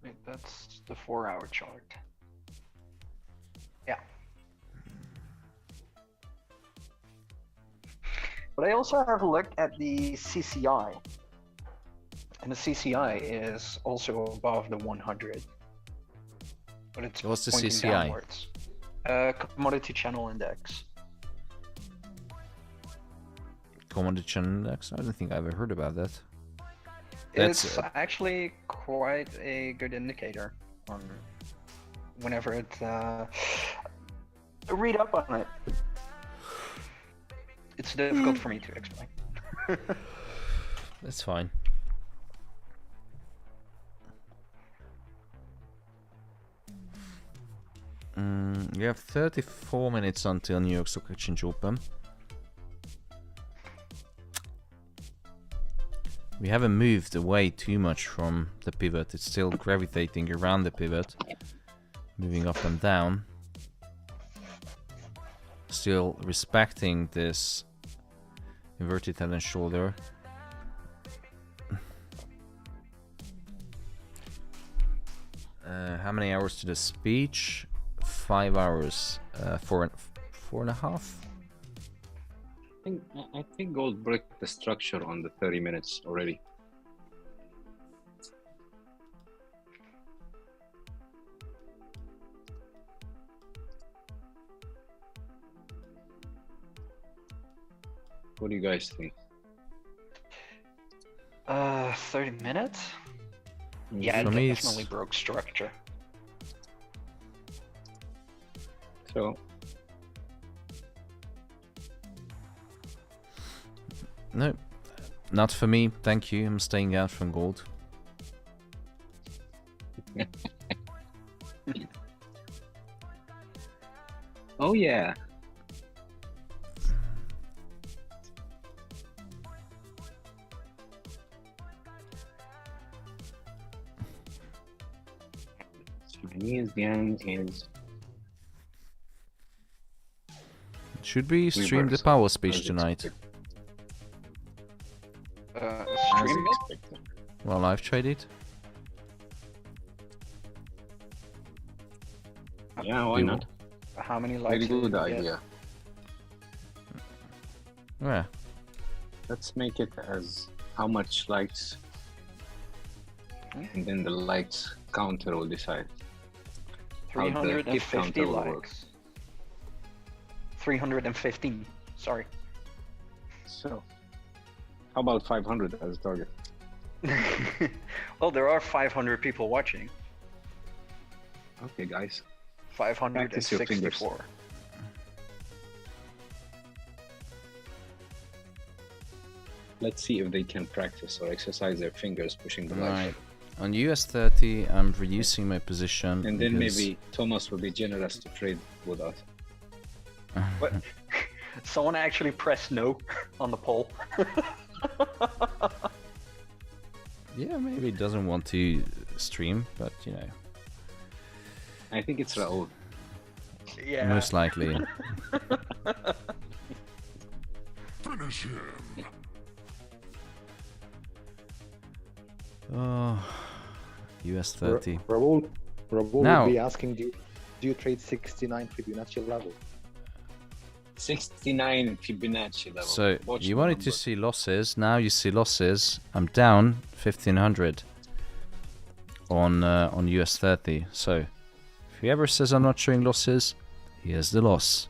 Wait, that's the 4-hour chart. Yeah. But I also have a look at the CCI. And the CCI is also above the 100. But it's What's the pointing CCI? downwards. Commodity Channel Index. Commodity Channel Index? I don't think I've ever heard about that. It's actually quite a good indicator on whenever it read up on it. It's difficult for me to explain. That's fine. We have 34 minutes until New York Stock Exchange open. We haven't moved away too much from the pivot. It's still gravitating around the pivot, moving up and down. Still respecting this inverted head and shoulder. How many hours to the speech? 5 hours. 4.5. I think gold broke the structure on the 30 minutes already. What do you guys think? 30 minutes? Yeah, For it me, definitely broke structure. So, no, not for me. Thank you. I'm staying out from gold. oh yeah. Chinese yen is Should we stream the reverse. power speech As tonight? expected. while I've traded? Yeah, why You- not? How many Very likes did good you get? idea. Yeah. Let's make it as how much likes, and then the likes counter will decide. How the hit 350 counter will work. likes. 315. Sorry. So, how about 500 as a target? Well, there are 500 people watching. Okay, guys. Practice your fingers. 564. Let's see if they can practice or exercise their fingers pushing the Right. light. On US 30, I'm reducing my position. And then because- maybe Thomas will be generous to trade with us. What? Someone actually pressed no on the poll. Yeah, maybe he doesn't want to stream, but you know, I think it's Raul. Yeah. most likely. Finish him. Oh, US 30. Raul Now- would be asking, do you trade 69 Fibonacci level? 69 Fibonacci level. So Watch you the wanted to number. see losses. Now you see losses. I'm down 1500 on US 30. So if he ever says I'm not showing losses, here's the loss.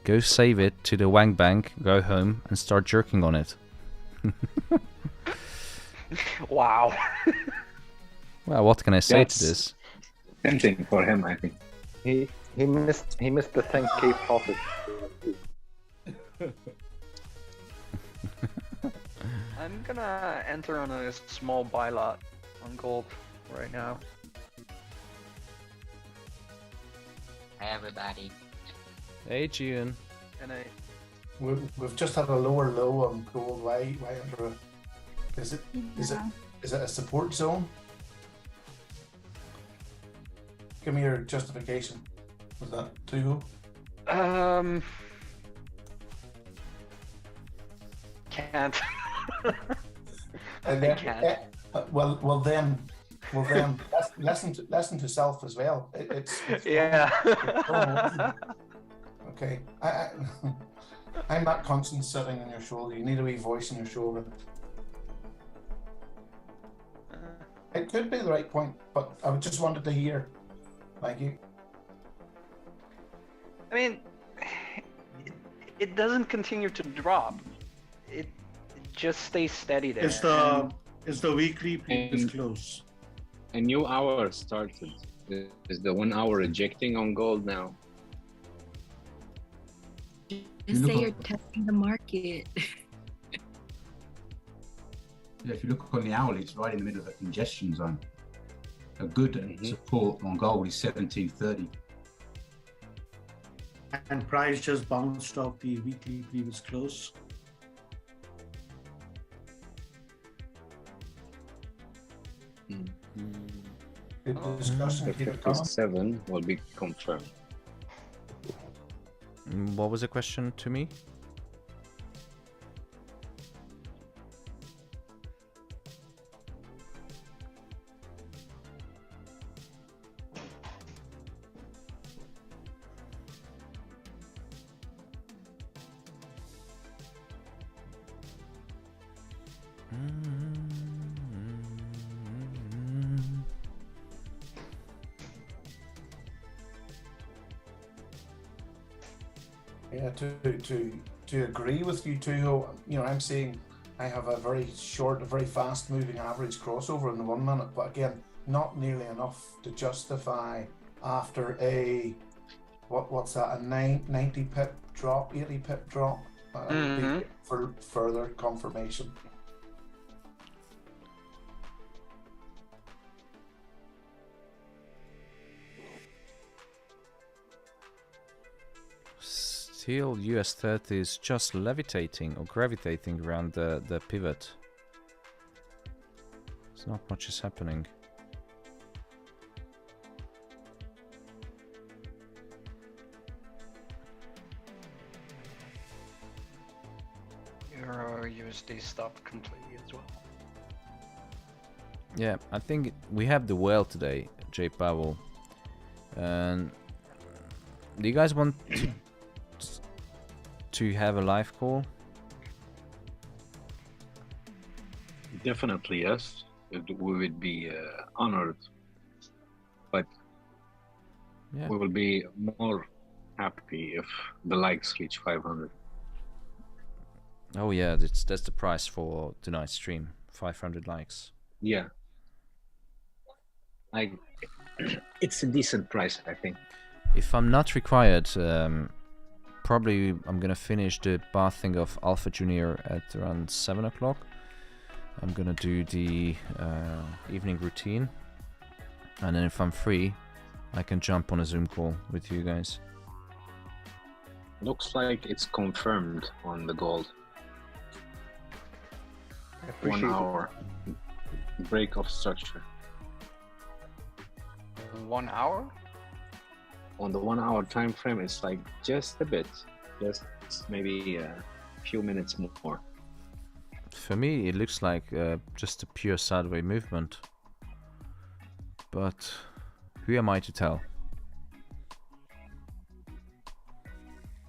Go save it to the Wang Bank. Go home and start jerking on it. Wow. Well, what can I say That's- to this? Tempting for him, I think. He missed the 10k profit. I'm gonna enter on a small buy lot on gold right now. Hi everybody. Hey, June. And We've just had a lower low on gold. Why under a... Is it a support zone? Give me your justification. Was that too? Can't. And I then, can't. well then, lesson to self as well. It's Yeah. Okay. I'm not constant sitting on your shoulder. You need a wee voice on your shoulder. It could be the right point, but I just wanted to hear. Thank you. I mean, it doesn't continue to drop. It just stays steady there. Is the weekly previous And- close? A new hour started. Is the 1 hour rejecting on gold now? Just say you're testing the market. Yeah, if you look on the hourly, it's right in the middle of a congestion zone. A good support on gold is 1730. And price just bounced off the weekly previous close. Good discussion. The Keep it coming. 57 will be confirmed. What was the question to me? Yeah, to agree with you too. You know, I'm saying I have a very short, a very fast moving average crossover in the 1 minute, but again, not nearly enough to justify after a what's that, a 90 pip drop, 80 pip drop, for further confirmation. Still, US 30 is just levitating or gravitating around the pivot. There's not much is happening. Euro USD stopped completely as well. Yeah, I think we have the whale today, J Powell. And do you guys want to have a live call? Definitely, yes. We would be honored, but yeah, we will be more happy if the likes reach 500. Oh yeah, that's the price for tonight's stream. 500 likes. Yeah, like it's a decent price, I think. If I'm not required, probably I'm gonna finish the bathing of Alpha Junior at around 7 o'clock. I'm gonna do the evening routine, and then if I'm free, I can jump on a Zoom call with you guys. Looks like it's confirmed on the gold. I appreciate 1 hour break of structure. 1 hour? On the 1 hour time frame, it's like just a bit, just maybe a few minutes more. For me, it looks like just a pure sideways movement. But who am I to tell?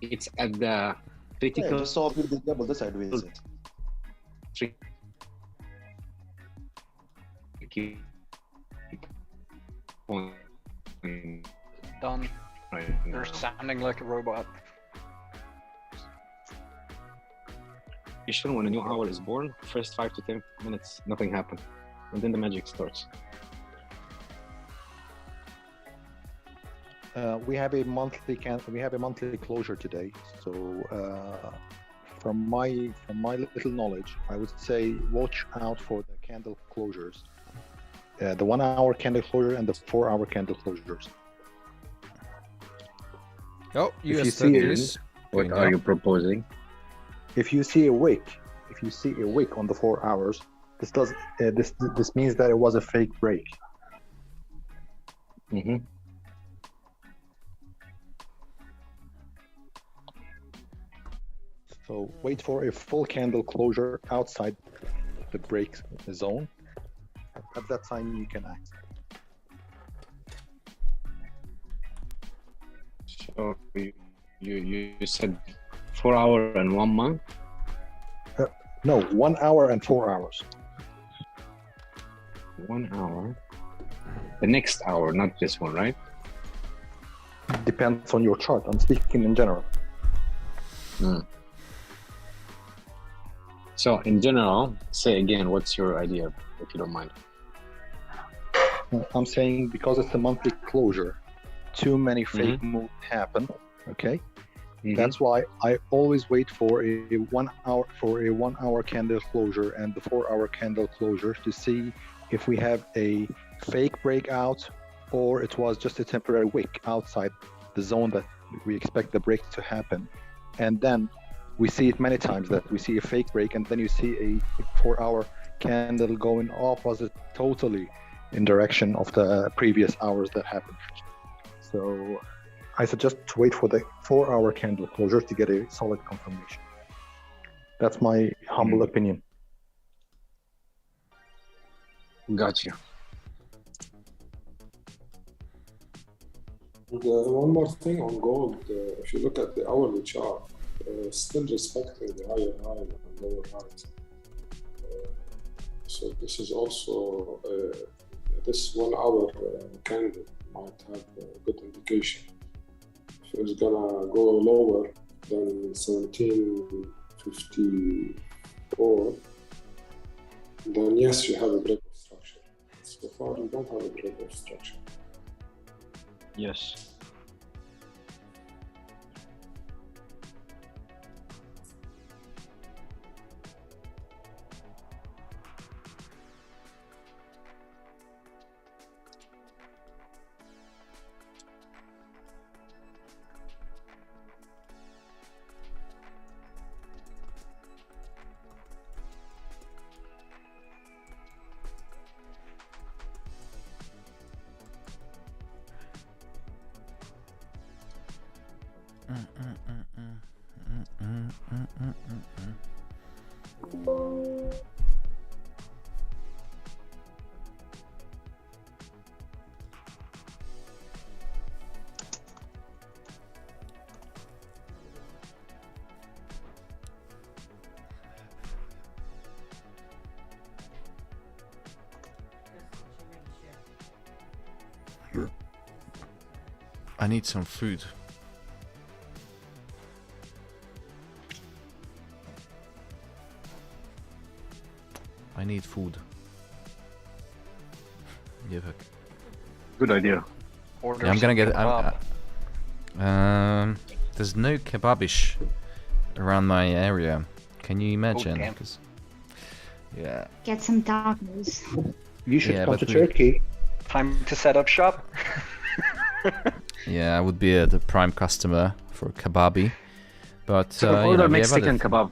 It's at the critical. Yeah, just saw a big double this sideways. Done. Right You're now. sounding like a robot. Usually when a new hour is born, first 5 to 10 minutes, nothing happened. And then the magic starts. We have a monthly closure today. So from my little knowledge, I would say watch out for the candle closures. The 1 hour candle closure and the 4 hour candle closures. Oh, if you see what are you proposing? If you see a wick on the 4 hours, this means that it was a fake break. Mm-hmm. So wait for a full candle closure outside the break zone. At that time, you can act. So you said 4 hour and 1 month? No, 1 hour and 4 hours. 1 hour. The next hour, not this one, right? Depends on your chart. I'm speaking in general. So in general, say again, what's your idea, if you don't mind? I'm saying because it's a monthly closure, too many fake moves happen. Okay, that's why I always wait for a 1 hour candle closure and the 4 hour candle closure to see if we have a fake breakout or it was just a temporary wick outside the zone that we expect the break to happen. And then we see it many times that we see a fake break and then you see a 4 hour candle going opposite totally in direction of the previous hours that happened. So I suggest to wait for the 4 hour candle closure to get a solid confirmation. That's my humble opinion. Gotcha. One more thing on gold, if you look at the hourly chart, still respecting the higher high and lower highs. So this is also, this 1 hour candle might have a good indication. If it's gonna go lower than 1754, then yes, you have a break of structure. So far, you don't have a break of structure. Yes. I need some food. I need food. Yeah, fuck. Good idea. Yeah, I'm gonna get. There's no kebabish around my area. Can you imagine? damn. 'Cause- yeah. Get some tacos. You should Yeah, come but to we- Turkey. Time to set up shop. Yeah, I would be the prime customer for kebabi, but So you order know, we have Mexican other kebab.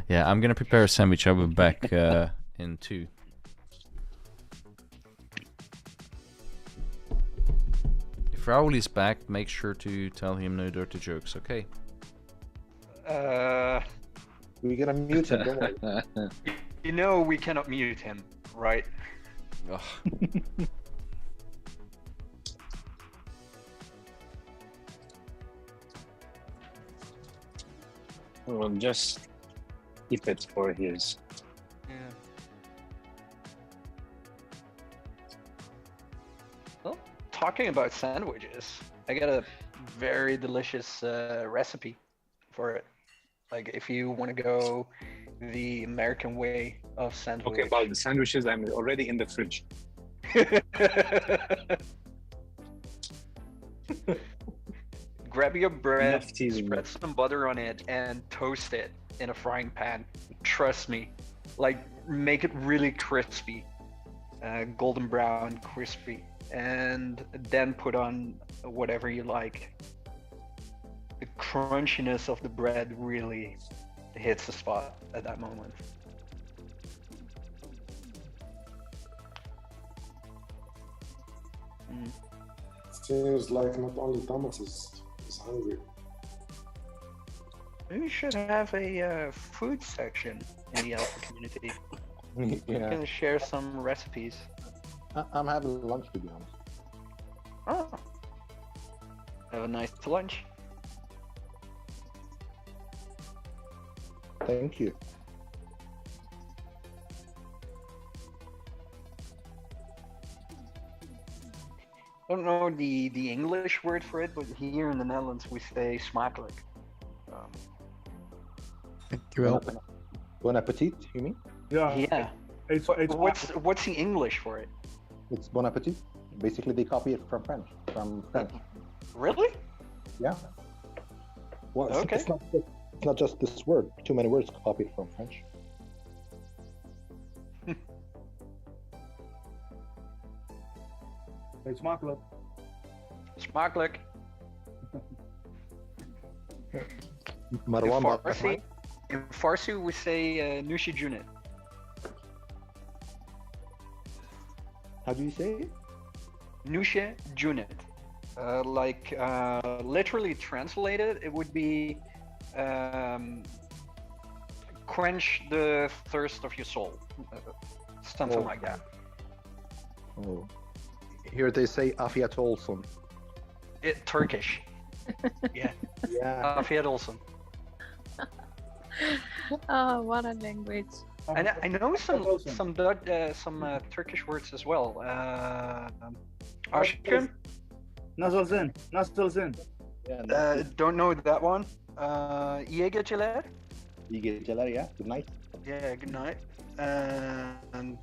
Yeah, I'm gonna prepare a sandwich. I'll be back in 2. If Raul is back, make sure to tell him no dirty jokes, okay? We're gonna mute him, don't worry. You know we cannot mute him, right? Ugh. We'll just keep it for his. Yeah. Well, talking about sandwiches, I got a very delicious recipe for it. Like, if you want to go the American way of sandwich. Okay, about the sandwiches, I'm already in the fridge. Grab your bread, Enough teasing spread me. some butter on it, and toast it in a frying pan. Trust me, like, make it really crispy, golden brown, crispy, and then put on whatever you like. The crunchiness of the bread really hits the spot at that moment. Seems like not only Thomas is hungry. Maybe we should have a food section in the Alpha community. We Yeah. can share some recipes. I'm having lunch, to be honest. Oh. Have a nice lunch. Thank you. I don't know the English word for it, but here in the Netherlands we say smakelijk. Thank you, Bon appetit, you mean? Yeah. It's What's the English for it? It's bon appetit. Basically, they copy it from French. Really? Yeah. Well, Okay. it's not just this word. Too many words copied from French. It's smakelijk. Smakelijk. Marwan, In Farsi we say Nushi Junit. how do you say it? Nushe Junit. Literally translated, it would be quench the thirst of your soul. Something like that. Oh. Here they say Afiyat olsun. Turkish. Yeah. Yeah. Afiyat olsun. Oh, what a language. I know some Turkish words as well. Aşkım. Nasılsın? Nasılsın? Don't know that one. İyi geceler. İyi geceler, yeah. Good night. Yeah, good night. And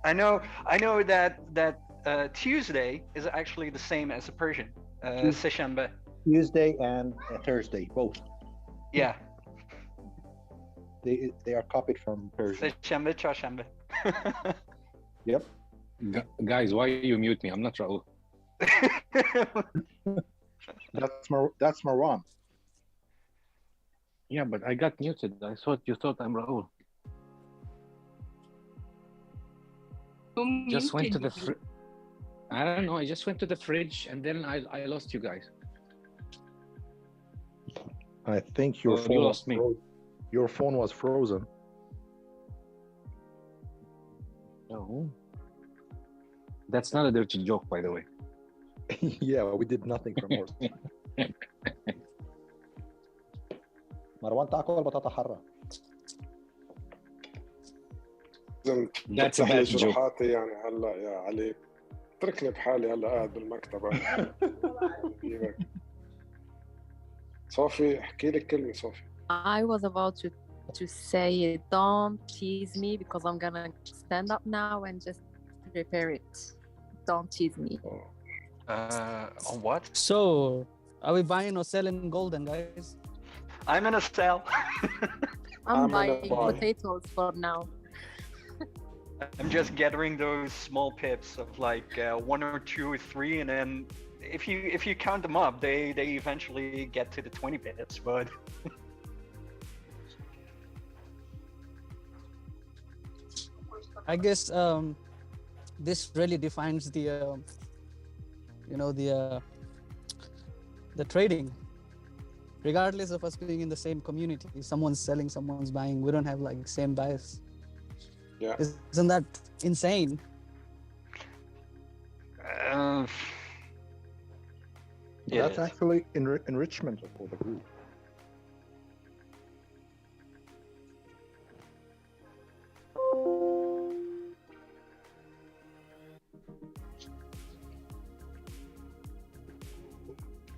I know that Tuesday is actually the same as a Persian. Seshanbe. Tuesday and Thursday, both. Yeah. They are copied from Persian. Seshanbe, Çarşamba. Yep. Guys, why you mute me? I'm not Raul. That's Marwan. Yeah, but I got muted. I thought you thought I'm Raul. Just went to the I don't know. I just went to the fridge and then I lost you guys. I think your Oh, phone you was lost me. Your phone was frozen. Oh. That's not a dirty joke, by the way. Yeah, we did nothing from ours. مروان تاكل بطاطا حرة. لازم That's a تصلح لي bad joke. جروحاتي يعني هلا يا علي. اتركني بحالي هلا قاعد بالمكتب أنا. صافي احكي لك كلمة صافي. I was about to say, don't tease me because I'm gonna stand up now and just repair it. Don't tease me. On what? So, are we buying or selling golden, guys? I'm in a sell. I'm gonna buying buy. potatoes for now. I'm just gathering those small pips of like 1 or 2 or 3, and then if you count them up, they eventually get to the 20 pips. But I guess this really defines the, you know, the trading. Regardless of us being in the same community, someone's selling, someone's buying. We don't have like same bias. Yeah. Isn't that insane? That's actually enrichment for the group.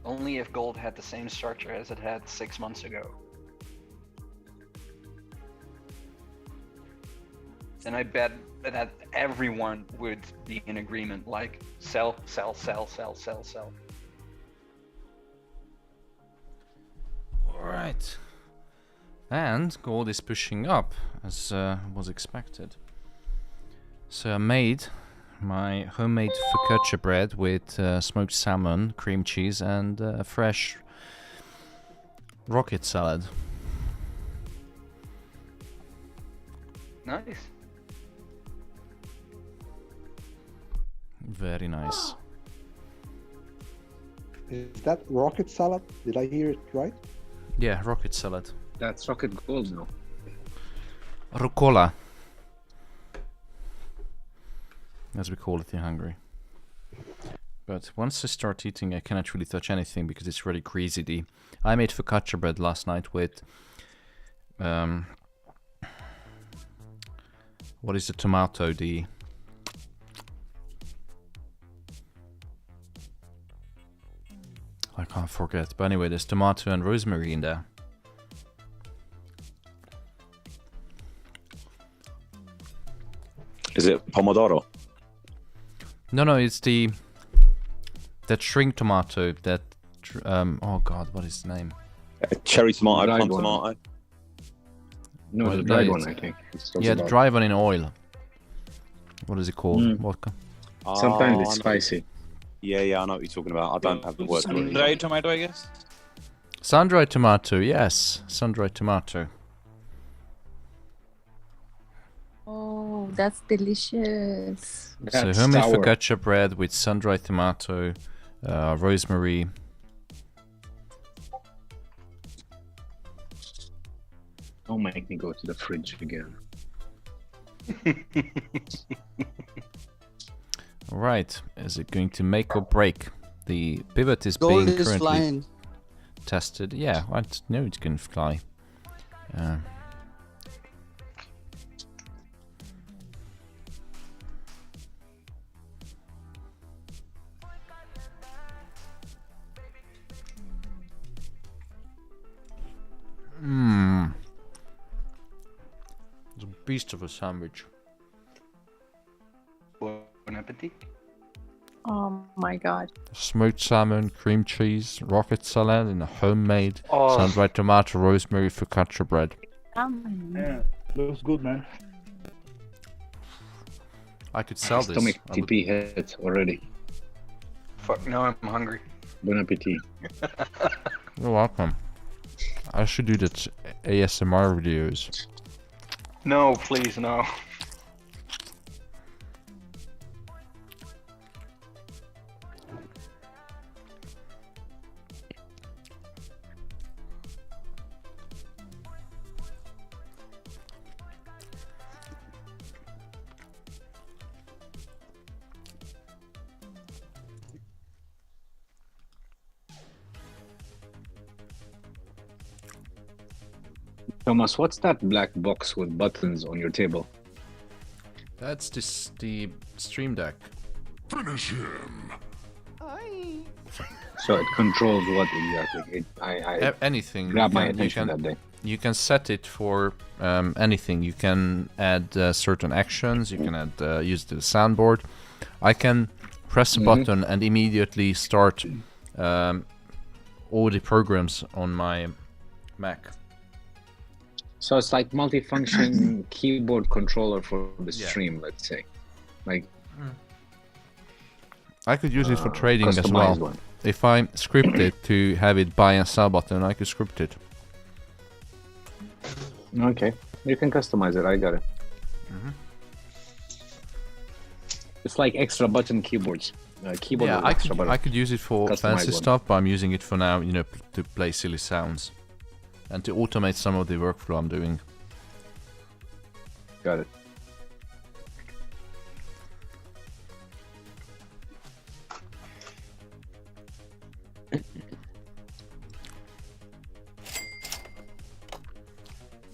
only if gold had the same structure as it had 6 months ago. Then I bet that everyone would be in agreement, like sell, sell, sell, sell, sell, sell. Alright. And gold is pushing up, as was expected. So I made my homemade focaccia bread with smoked salmon, cream cheese, and fresh rocket salad. Nice. Very nice. Is that rocket salad? Did I hear it right? Yeah, rocket salad. That's rocket gold now. Rucola, as we call it in Hungary. But once I start eating, I cannot really touch anything because it's really greasy. I made focaccia bread last night with what is the tomato? I can't forget. But anyway, there's tomato and rosemary in there. Is it pomodoro? No, it's that shrink tomato. That oh god, what is the name? Cherry tomato, Dried plum one. tomato. No, Well, the dried no, one, it's- I think. Yeah, the dry one in oil. What is it called? Vodka. Sometimes Oh, it's I know. spicy. Yeah, I know what you're talking about. I don't have the word. for it. Dried tomato, I guess. Sun-dried tomato, yes, sun-dried tomato. Oh, that's delicious. So homemade focaccia bread with sun-dried tomato, rosemary. Don't make me go to the fridge again. Right, is it going to make or break? The pivot is Gold being is currently flying. tested. Yeah, I know it can fly. It's a beast of a sandwich. Bon appetit. Oh my god. Smoked salmon, cream cheese, rocket salad, and a homemade Oh. sun-dried tomato, rosemary focaccia bread. Yeah, looks good, man. I could sell this. Stomach I would- TP hit already. Fuck, now I'm hungry. Bon appetit. You're welcome. I should do that ASMR videos. No, please, no. Thomas, what's that black box with buttons on your table? That's the Stream Deck. Finish him. So it controls what exactly? Anything. Grab You my can- attention you can, that day. You can set it for anything. You can add certain actions. You can add use the soundboard. I can press a button and immediately start all the programs on my Mac. So it's like multifunction keyboard controller for the Yeah. stream, let's say. Like I could use it for trading as customized well. one. If I script it to have it buy and sell button, I could script it. Okay, you can customize it. I got it. It's like extra button keyboards. Keyboard Yeah, with I extra could, button. I could use it for Customized fancy one. stuff, but I'm using it for now, to play silly sounds. And to automate some of the workflow I'm doing. Got it.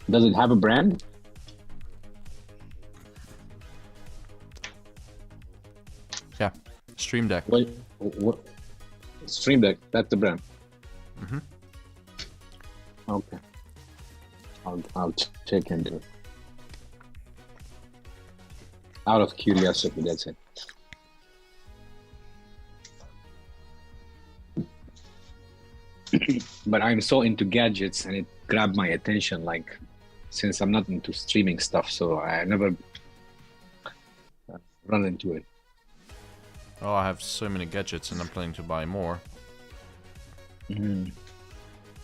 Does it have a brand? Yeah, Stream Deck. What? Stream Deck, that's the brand. Mhm. Okay. I'll check into it. Out of curiosity, that's it. But I'm so into gadgets and it grabbed my attention, like, since I'm not into streaming stuff, so I never run into it. Oh, I have so many gadgets and I'm planning to buy more.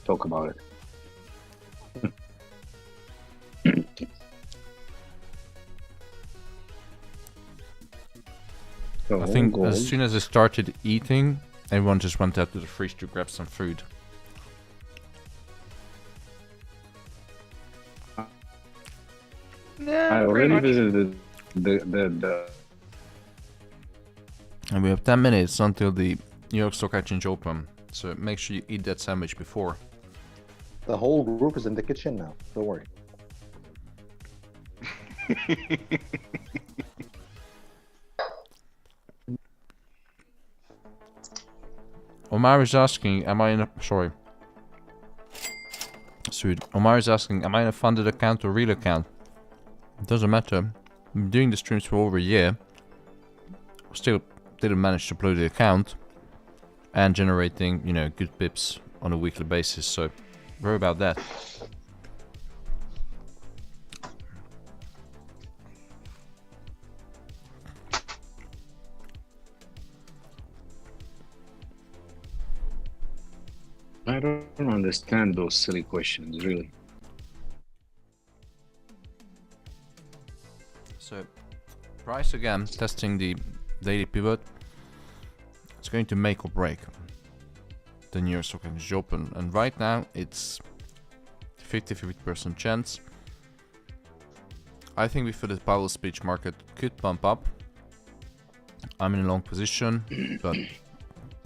Talk about it. So, I think gold. as soon as I started eating, everyone just went out to the fridge to grab some food. I already visited the And we have 10 minutes until the New York Stock Exchange open, so make sure you eat that sandwich before. The whole group is in the kitchen now. Don't worry. Omar is asking, am I in a... Sorry. Sweet. Omar is asking, am I in a funded account or real account? It doesn't matter. I'm doing the streams for over a year. Still didn't manage to upload the account. And generating, good pips on a weekly basis, so worry about that. I don't understand those silly questions, really. So, price again, testing the daily pivot. It's going to make or break the New York Stock Exchange open, and right now it's 50% chance. I think before the Powell speech, market could bump up. I'm in a long position, but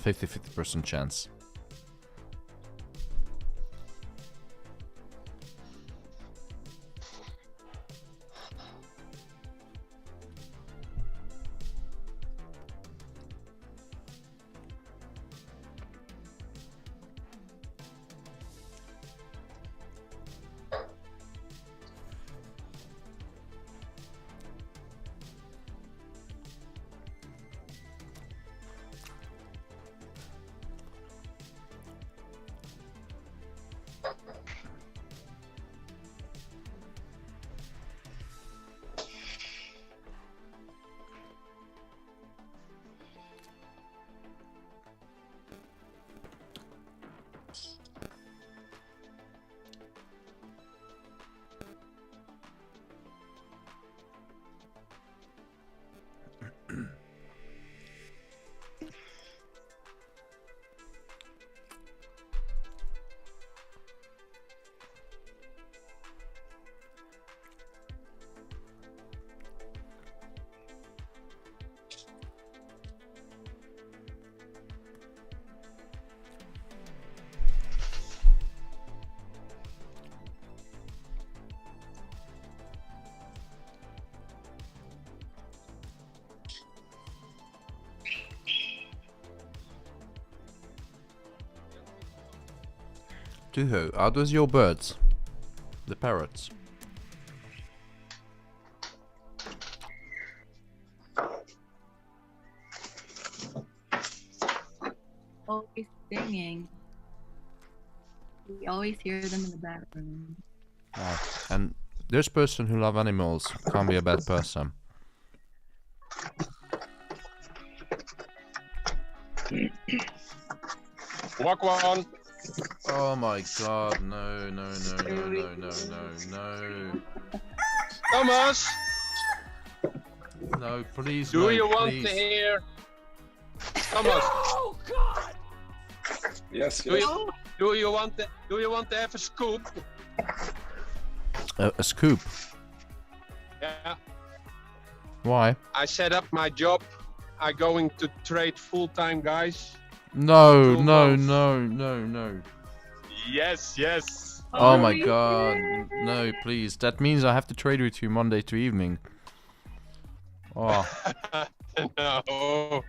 50% chance. Tuho, how does your birds? The parrots. Always singing. We always hear them in the background. And this person who loves animals can't be a bad person. Walk one. Oh my god, no, no, no, no, no, no, no, no. Thomas, No, please, do no, you want please. to hear? Thomas, Oh God! Yes, do you want to have a scoop? A scoop? Yeah. Why? I set up my job. I'm going to trade full-time guys. No, 2 no, months. no, no, no. Yes, yes. Oh my god, no, please. That means I have to trade with you Monday to evening. Oh. No.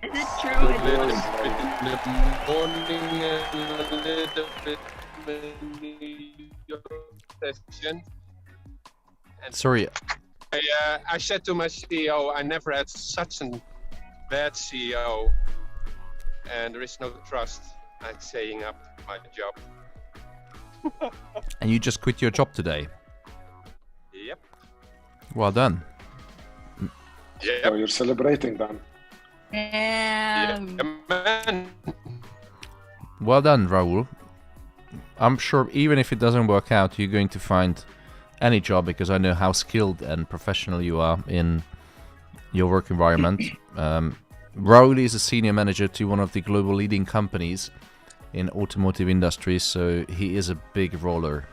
Is it true? A little bit in the morning and a little bit in the session. And Sorry. I said to my CEO, I never had such a bad CEO, and there is no trust. I'm saying up my job. And you just quit your job today? Yep. Well done. Yep. So you're celebrating then. Yeah, man. Well done, Raul. I'm sure even if it doesn't work out, you're going to find any job because I know how skilled and professional you are in your work environment. Raul is a senior manager to one of the global leading companies in automotive industry, so he is a big roller,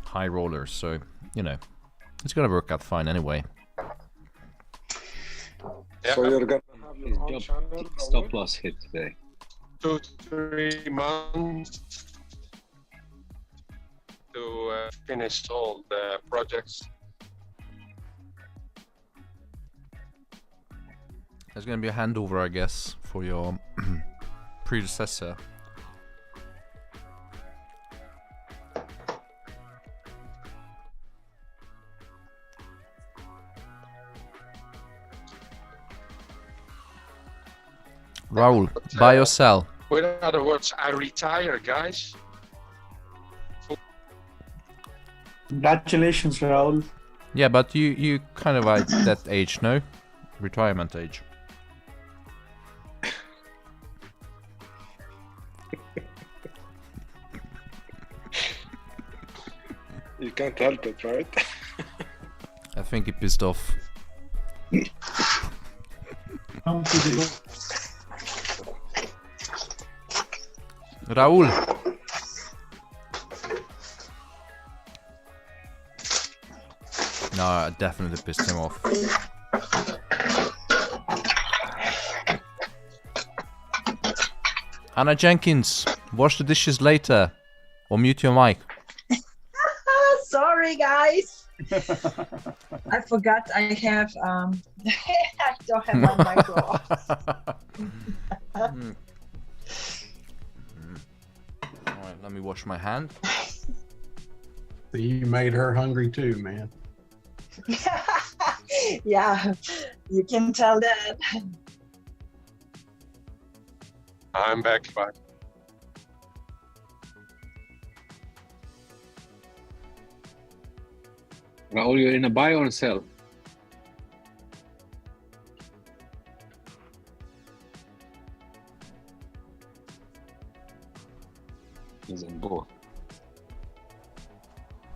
high roller, so, you know, it's gonna work out fine anyway. So you're gonna have His your own job channel. stop loss hit today. 2-3 months to finish all the projects. There's gonna be a handover, I guess, for your predecessor. Raul, buy or sell? In other words, I retire, guys. Congratulations, Raul. Yeah, but you kind of at that age, no? Retirement age. You can't help it, right? I think he pissed off. Come to the Raul. No, I definitely pissed him off. Anna Jenkins, wash the dishes later. Or mute your mic. Sorry, guys. I forgot I have I don't have my micro off. Alright, let me wash my hand. You made her hungry too, man. Yeah, you can tell that. I'm back. Bye. Raul, you're in a buy or a sell? He's in both.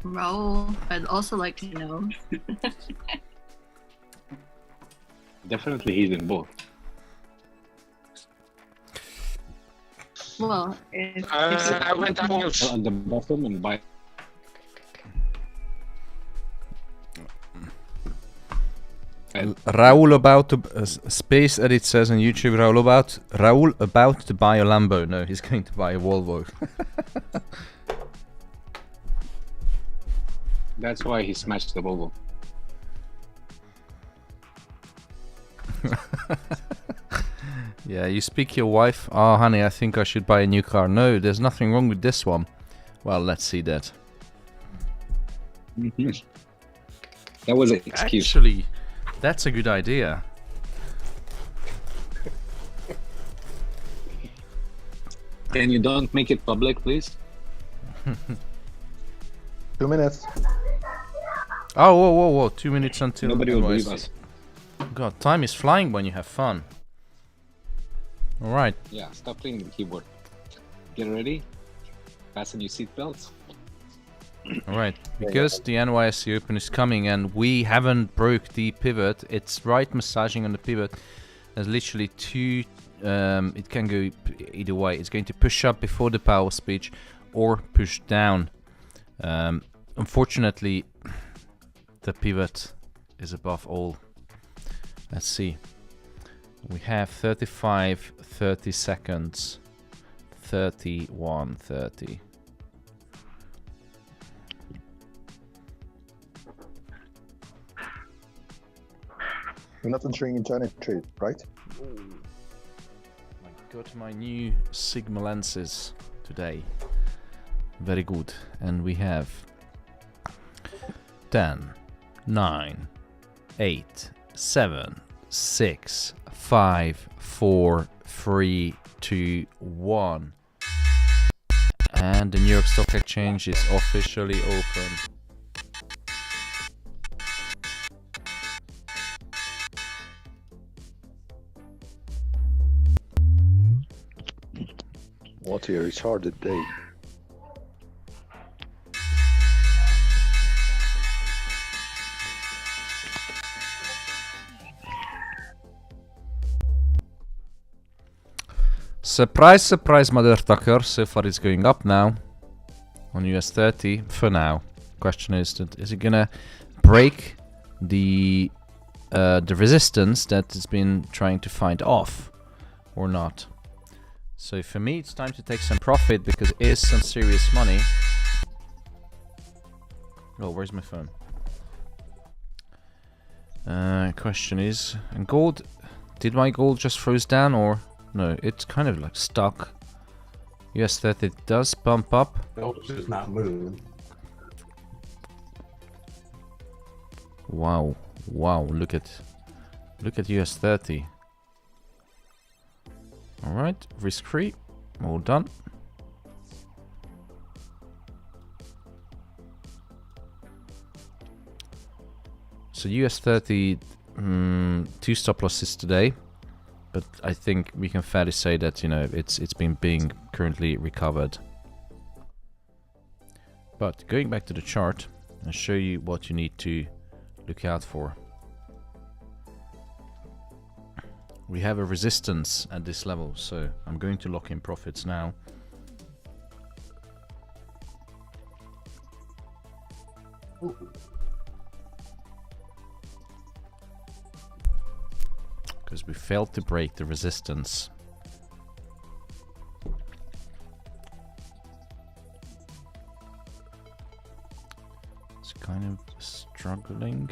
Raul, I'd also like to know. Definitely he's in both. Well, if I went on On the bottom and buy. Raul about to Space Edit says on YouTube. Raul about to buy a Lambo. No, he's going to buy a Volvo. That's why he smashed the Volvo. Yeah, you speak your wife. Oh, honey, I think I should buy a new car. No, there's nothing wrong with this one. Well, let's see that. That was an excuse. Actually, that's a good idea. Can you don't make it public, please? 2 minutes. Oh, whoa, whoa, whoa. 2 minutes until... Nobody will believe us. God, time is flying when you have fun. Alright. Yeah, stop playing the keyboard. Get ready. Fasten your seatbelts. Alright, because the NYSE Open is coming and we haven't broke the pivot, it's right massaging on the pivot. There's literally two, it can go either way. It's going to push up before the Powell speech or push down. Unfortunately, the pivot is above all. Let's see. We have 35, 30 seconds, 31, 30. You're not entering into any trade, right? I got my new Sigma lenses today. Very good. And we have 10, 9, 8, 7, 6, 5, 4, 3, 2, 1. And the New York Stock Exchange is officially open. What a retarded day. Surprise, surprise, motherfucker. So far it's going up now on US 30 for now. Question is it gonna break the resistance that it's been trying to find off or not? So for me it's time to take some profit because it is some serious money. Oh, where's my phone? Question is, and gold, did my gold just froze down or no? It's kind of like stuck. US 30 does bump up. Gold is just not moving. Wow, wow, look at US 30. Alright, risk free, all done. So US 30, 2 stop losses today, but I think we can fairly say that, you know, it's being currently recovered. But going back to the chart, I'll show you what you need to look out for. We have a resistance at this level, so I'm going to lock in profits now. Because we failed to break the resistance. It's kind of struggling.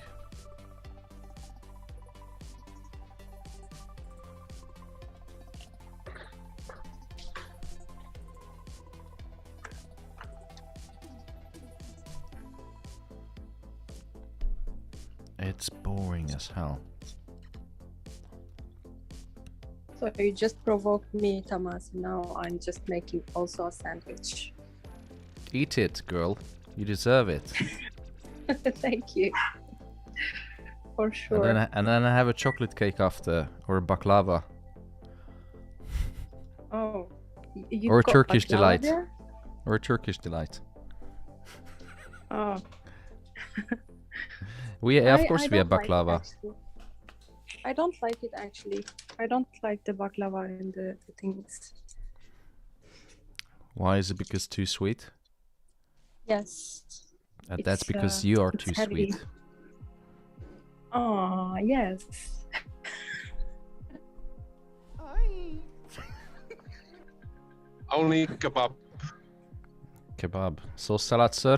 It's boring as hell. So you just provoked me, Thomas. Now I'm just making also a sandwich. Eat it, girl. You deserve it. Thank you. For sure. And then I have a chocolate cake after, or a baklava. Oh. You Or a got Turkish baklava delight. there? Or a Turkish delight. Oh. We of I course we have don't like it, baklava. actually. I don't like it actually. I don't like the baklava and the things. Why is it? Because too sweet? Yes. That's It's, because you are it's too heavy. sweet. Oh, yes. Only kebab. Kebab. Sauce salad, sir?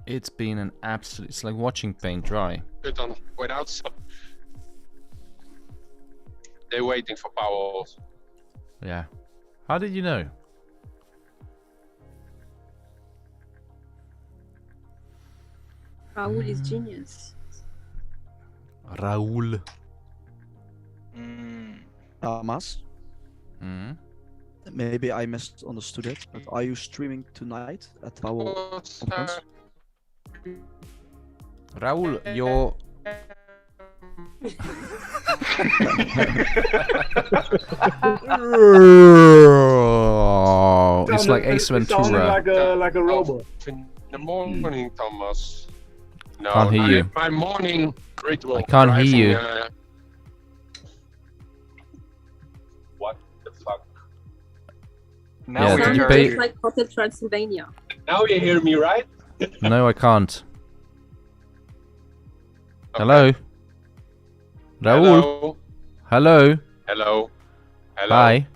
It's been an absolute... It's like watching paint dry. Good on without some. They're waiting for Powell. Yeah. How did you know? Raul is genius. Raul. Thomas? Maybe I misunderstood it, but are you streaming tonight at Powell conference? Raul, you're... It's like Ace Ventura. Like a robot. In the morning, Thomas. No, Can't hear you. My morning ritual. I can't hear driving, you. What the fuck? Now we did you hear pay... you. Like Hotel Transylvania. Now you hear me, right? No, I can't. Hello? Raul? Hello? Hello? Hello? Hi?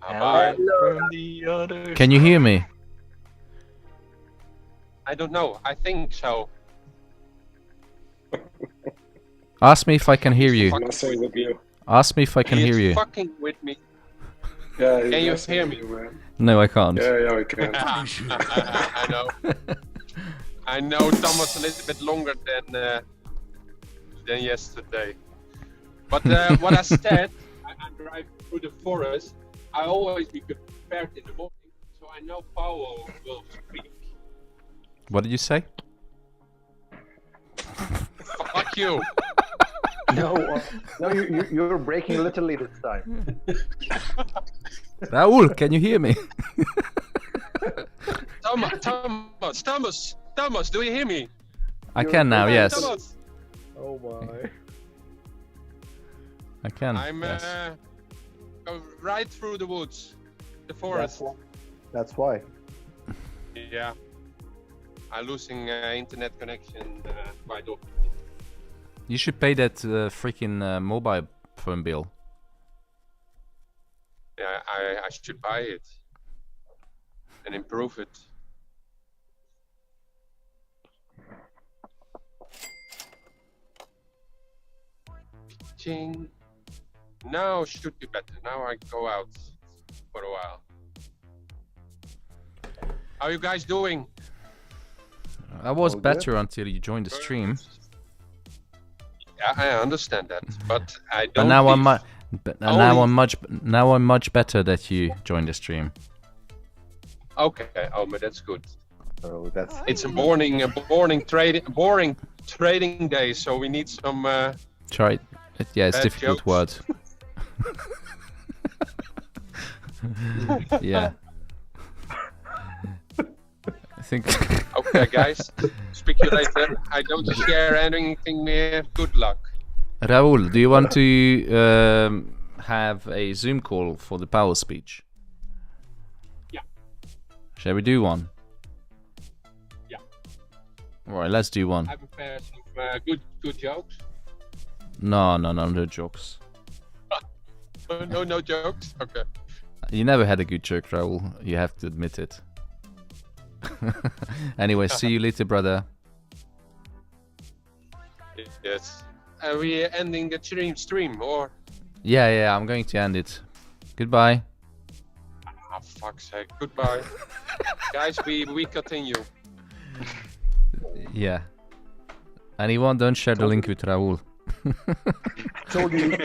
Bye. From the other Can you hear me? I don't know. I think so. Ask me if I can hear you. Messing with you. Ask me if I can He's hear you. fucking with me. Yeah, Can you messing hear with me? you, man. No, I can't. Yeah, we can. I know. I know Thomas a little bit longer than yesterday. But what I said, I'm driving through the forest. I always be prepared in the morning, so I know Powell will speak. What did you say? Fuck you. No, you're breaking literally this time. Raul, can you hear me? Thomas, do you hear me? I can now, yes. Thomas. Oh my. I can, I'm yes. go right through the woods, the forest. That's why. Yeah. I'm losing internet connection quite often. You should pay that freaking mobile phone bill. Yeah, I should buy it and improve it. Ching. Now should be better. Now I go out for a while. How are you guys doing? I was All better until you joined the stream. Yeah, I understand that, but I But don't. now leave. now I'm much better that you joined the stream. Okay. Oh, but that's good. Oh, that's. It's a boring trading day, so we need some. Try it. Yeah, it's Bad difficult jokes. word. Yeah. I think. Okay, guys. Speak to you later. I don't share anything there. Good luck. Raul, do you want to have a Zoom call for the power speech? Yeah. Shall we do one? Yeah. Alright, let's do one. I prepared some good jokes. No jokes. No jokes. Okay. You never had a good joke, Raul. You have to admit it. Anyway, see you later, brother. Yes. Are we ending the stream or? Yeah, I'm going to end it. Goodbye. Ah, fuck's sake. Goodbye. Guys, we continue. Yeah. Anyone, don't share the link with Raul. Told you.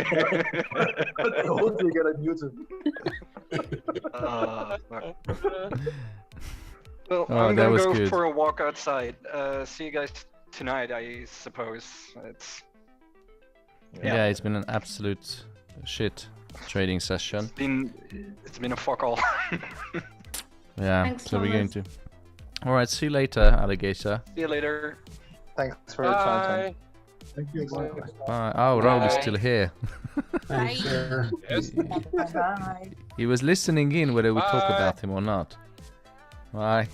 Told you gotta mute him. Well, Oh, I'm that gonna was go good. for a walk outside. See you guys tonight, I suppose. It's Yeah, it's been an absolute shit trading session. it's been a fuck all. Yeah, Thanks, so we're going Thomas. to. Alright, see you later, alligator. See you later. Thanks for your time. Bye. Thank you. Bye. Bye. Oh, Raul is still here. Thanks, sir. Yes. Bye. He was listening in whether we talk Bye. about him or not. Bye.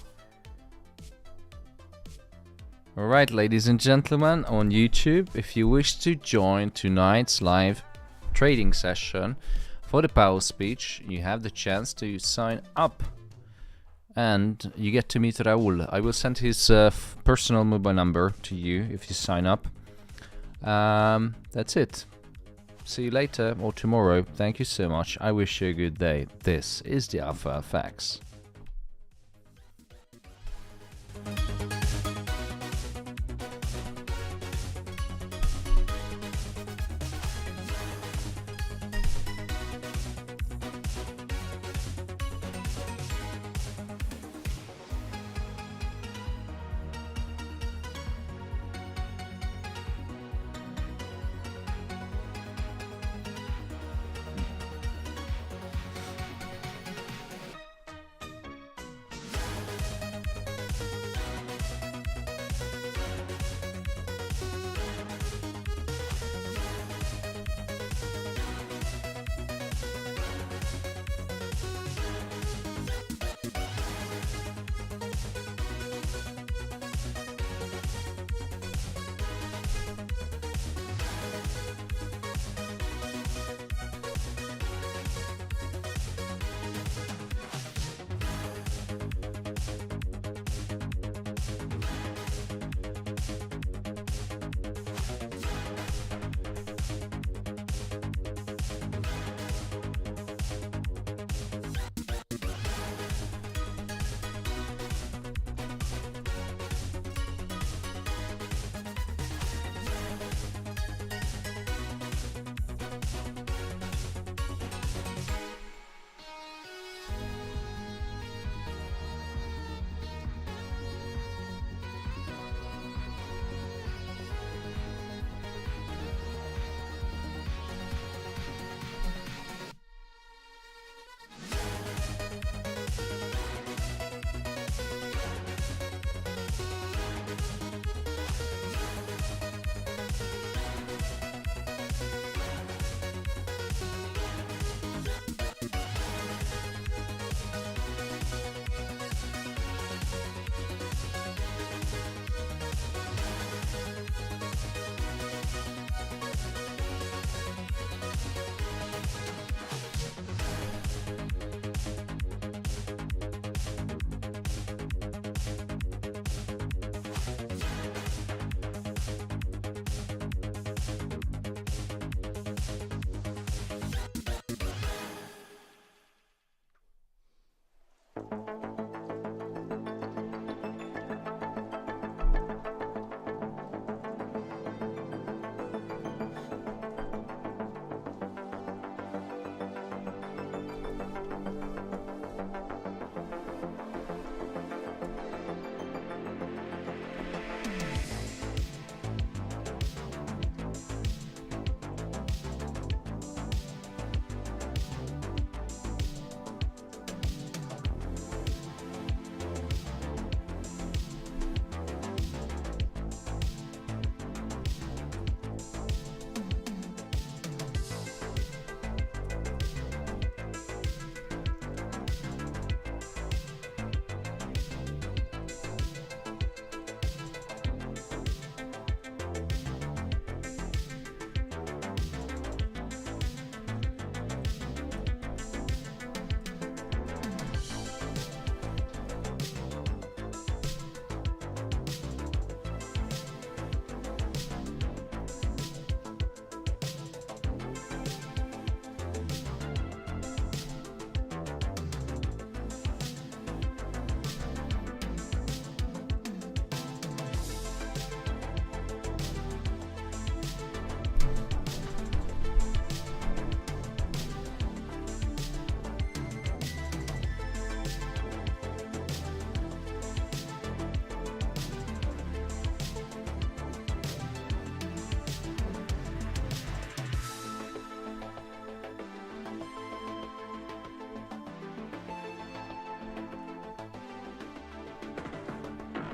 Alright, ladies and gentlemen, on YouTube, if you wish to join tonight's live trading session for the power speech, you have the chance to sign up and you get to meet Raul. I will send his personal mobile number to you if you sign up. That's it. See you later or tomorrow. Thank you so much. I wish you a good day. This is the Alpha Facts.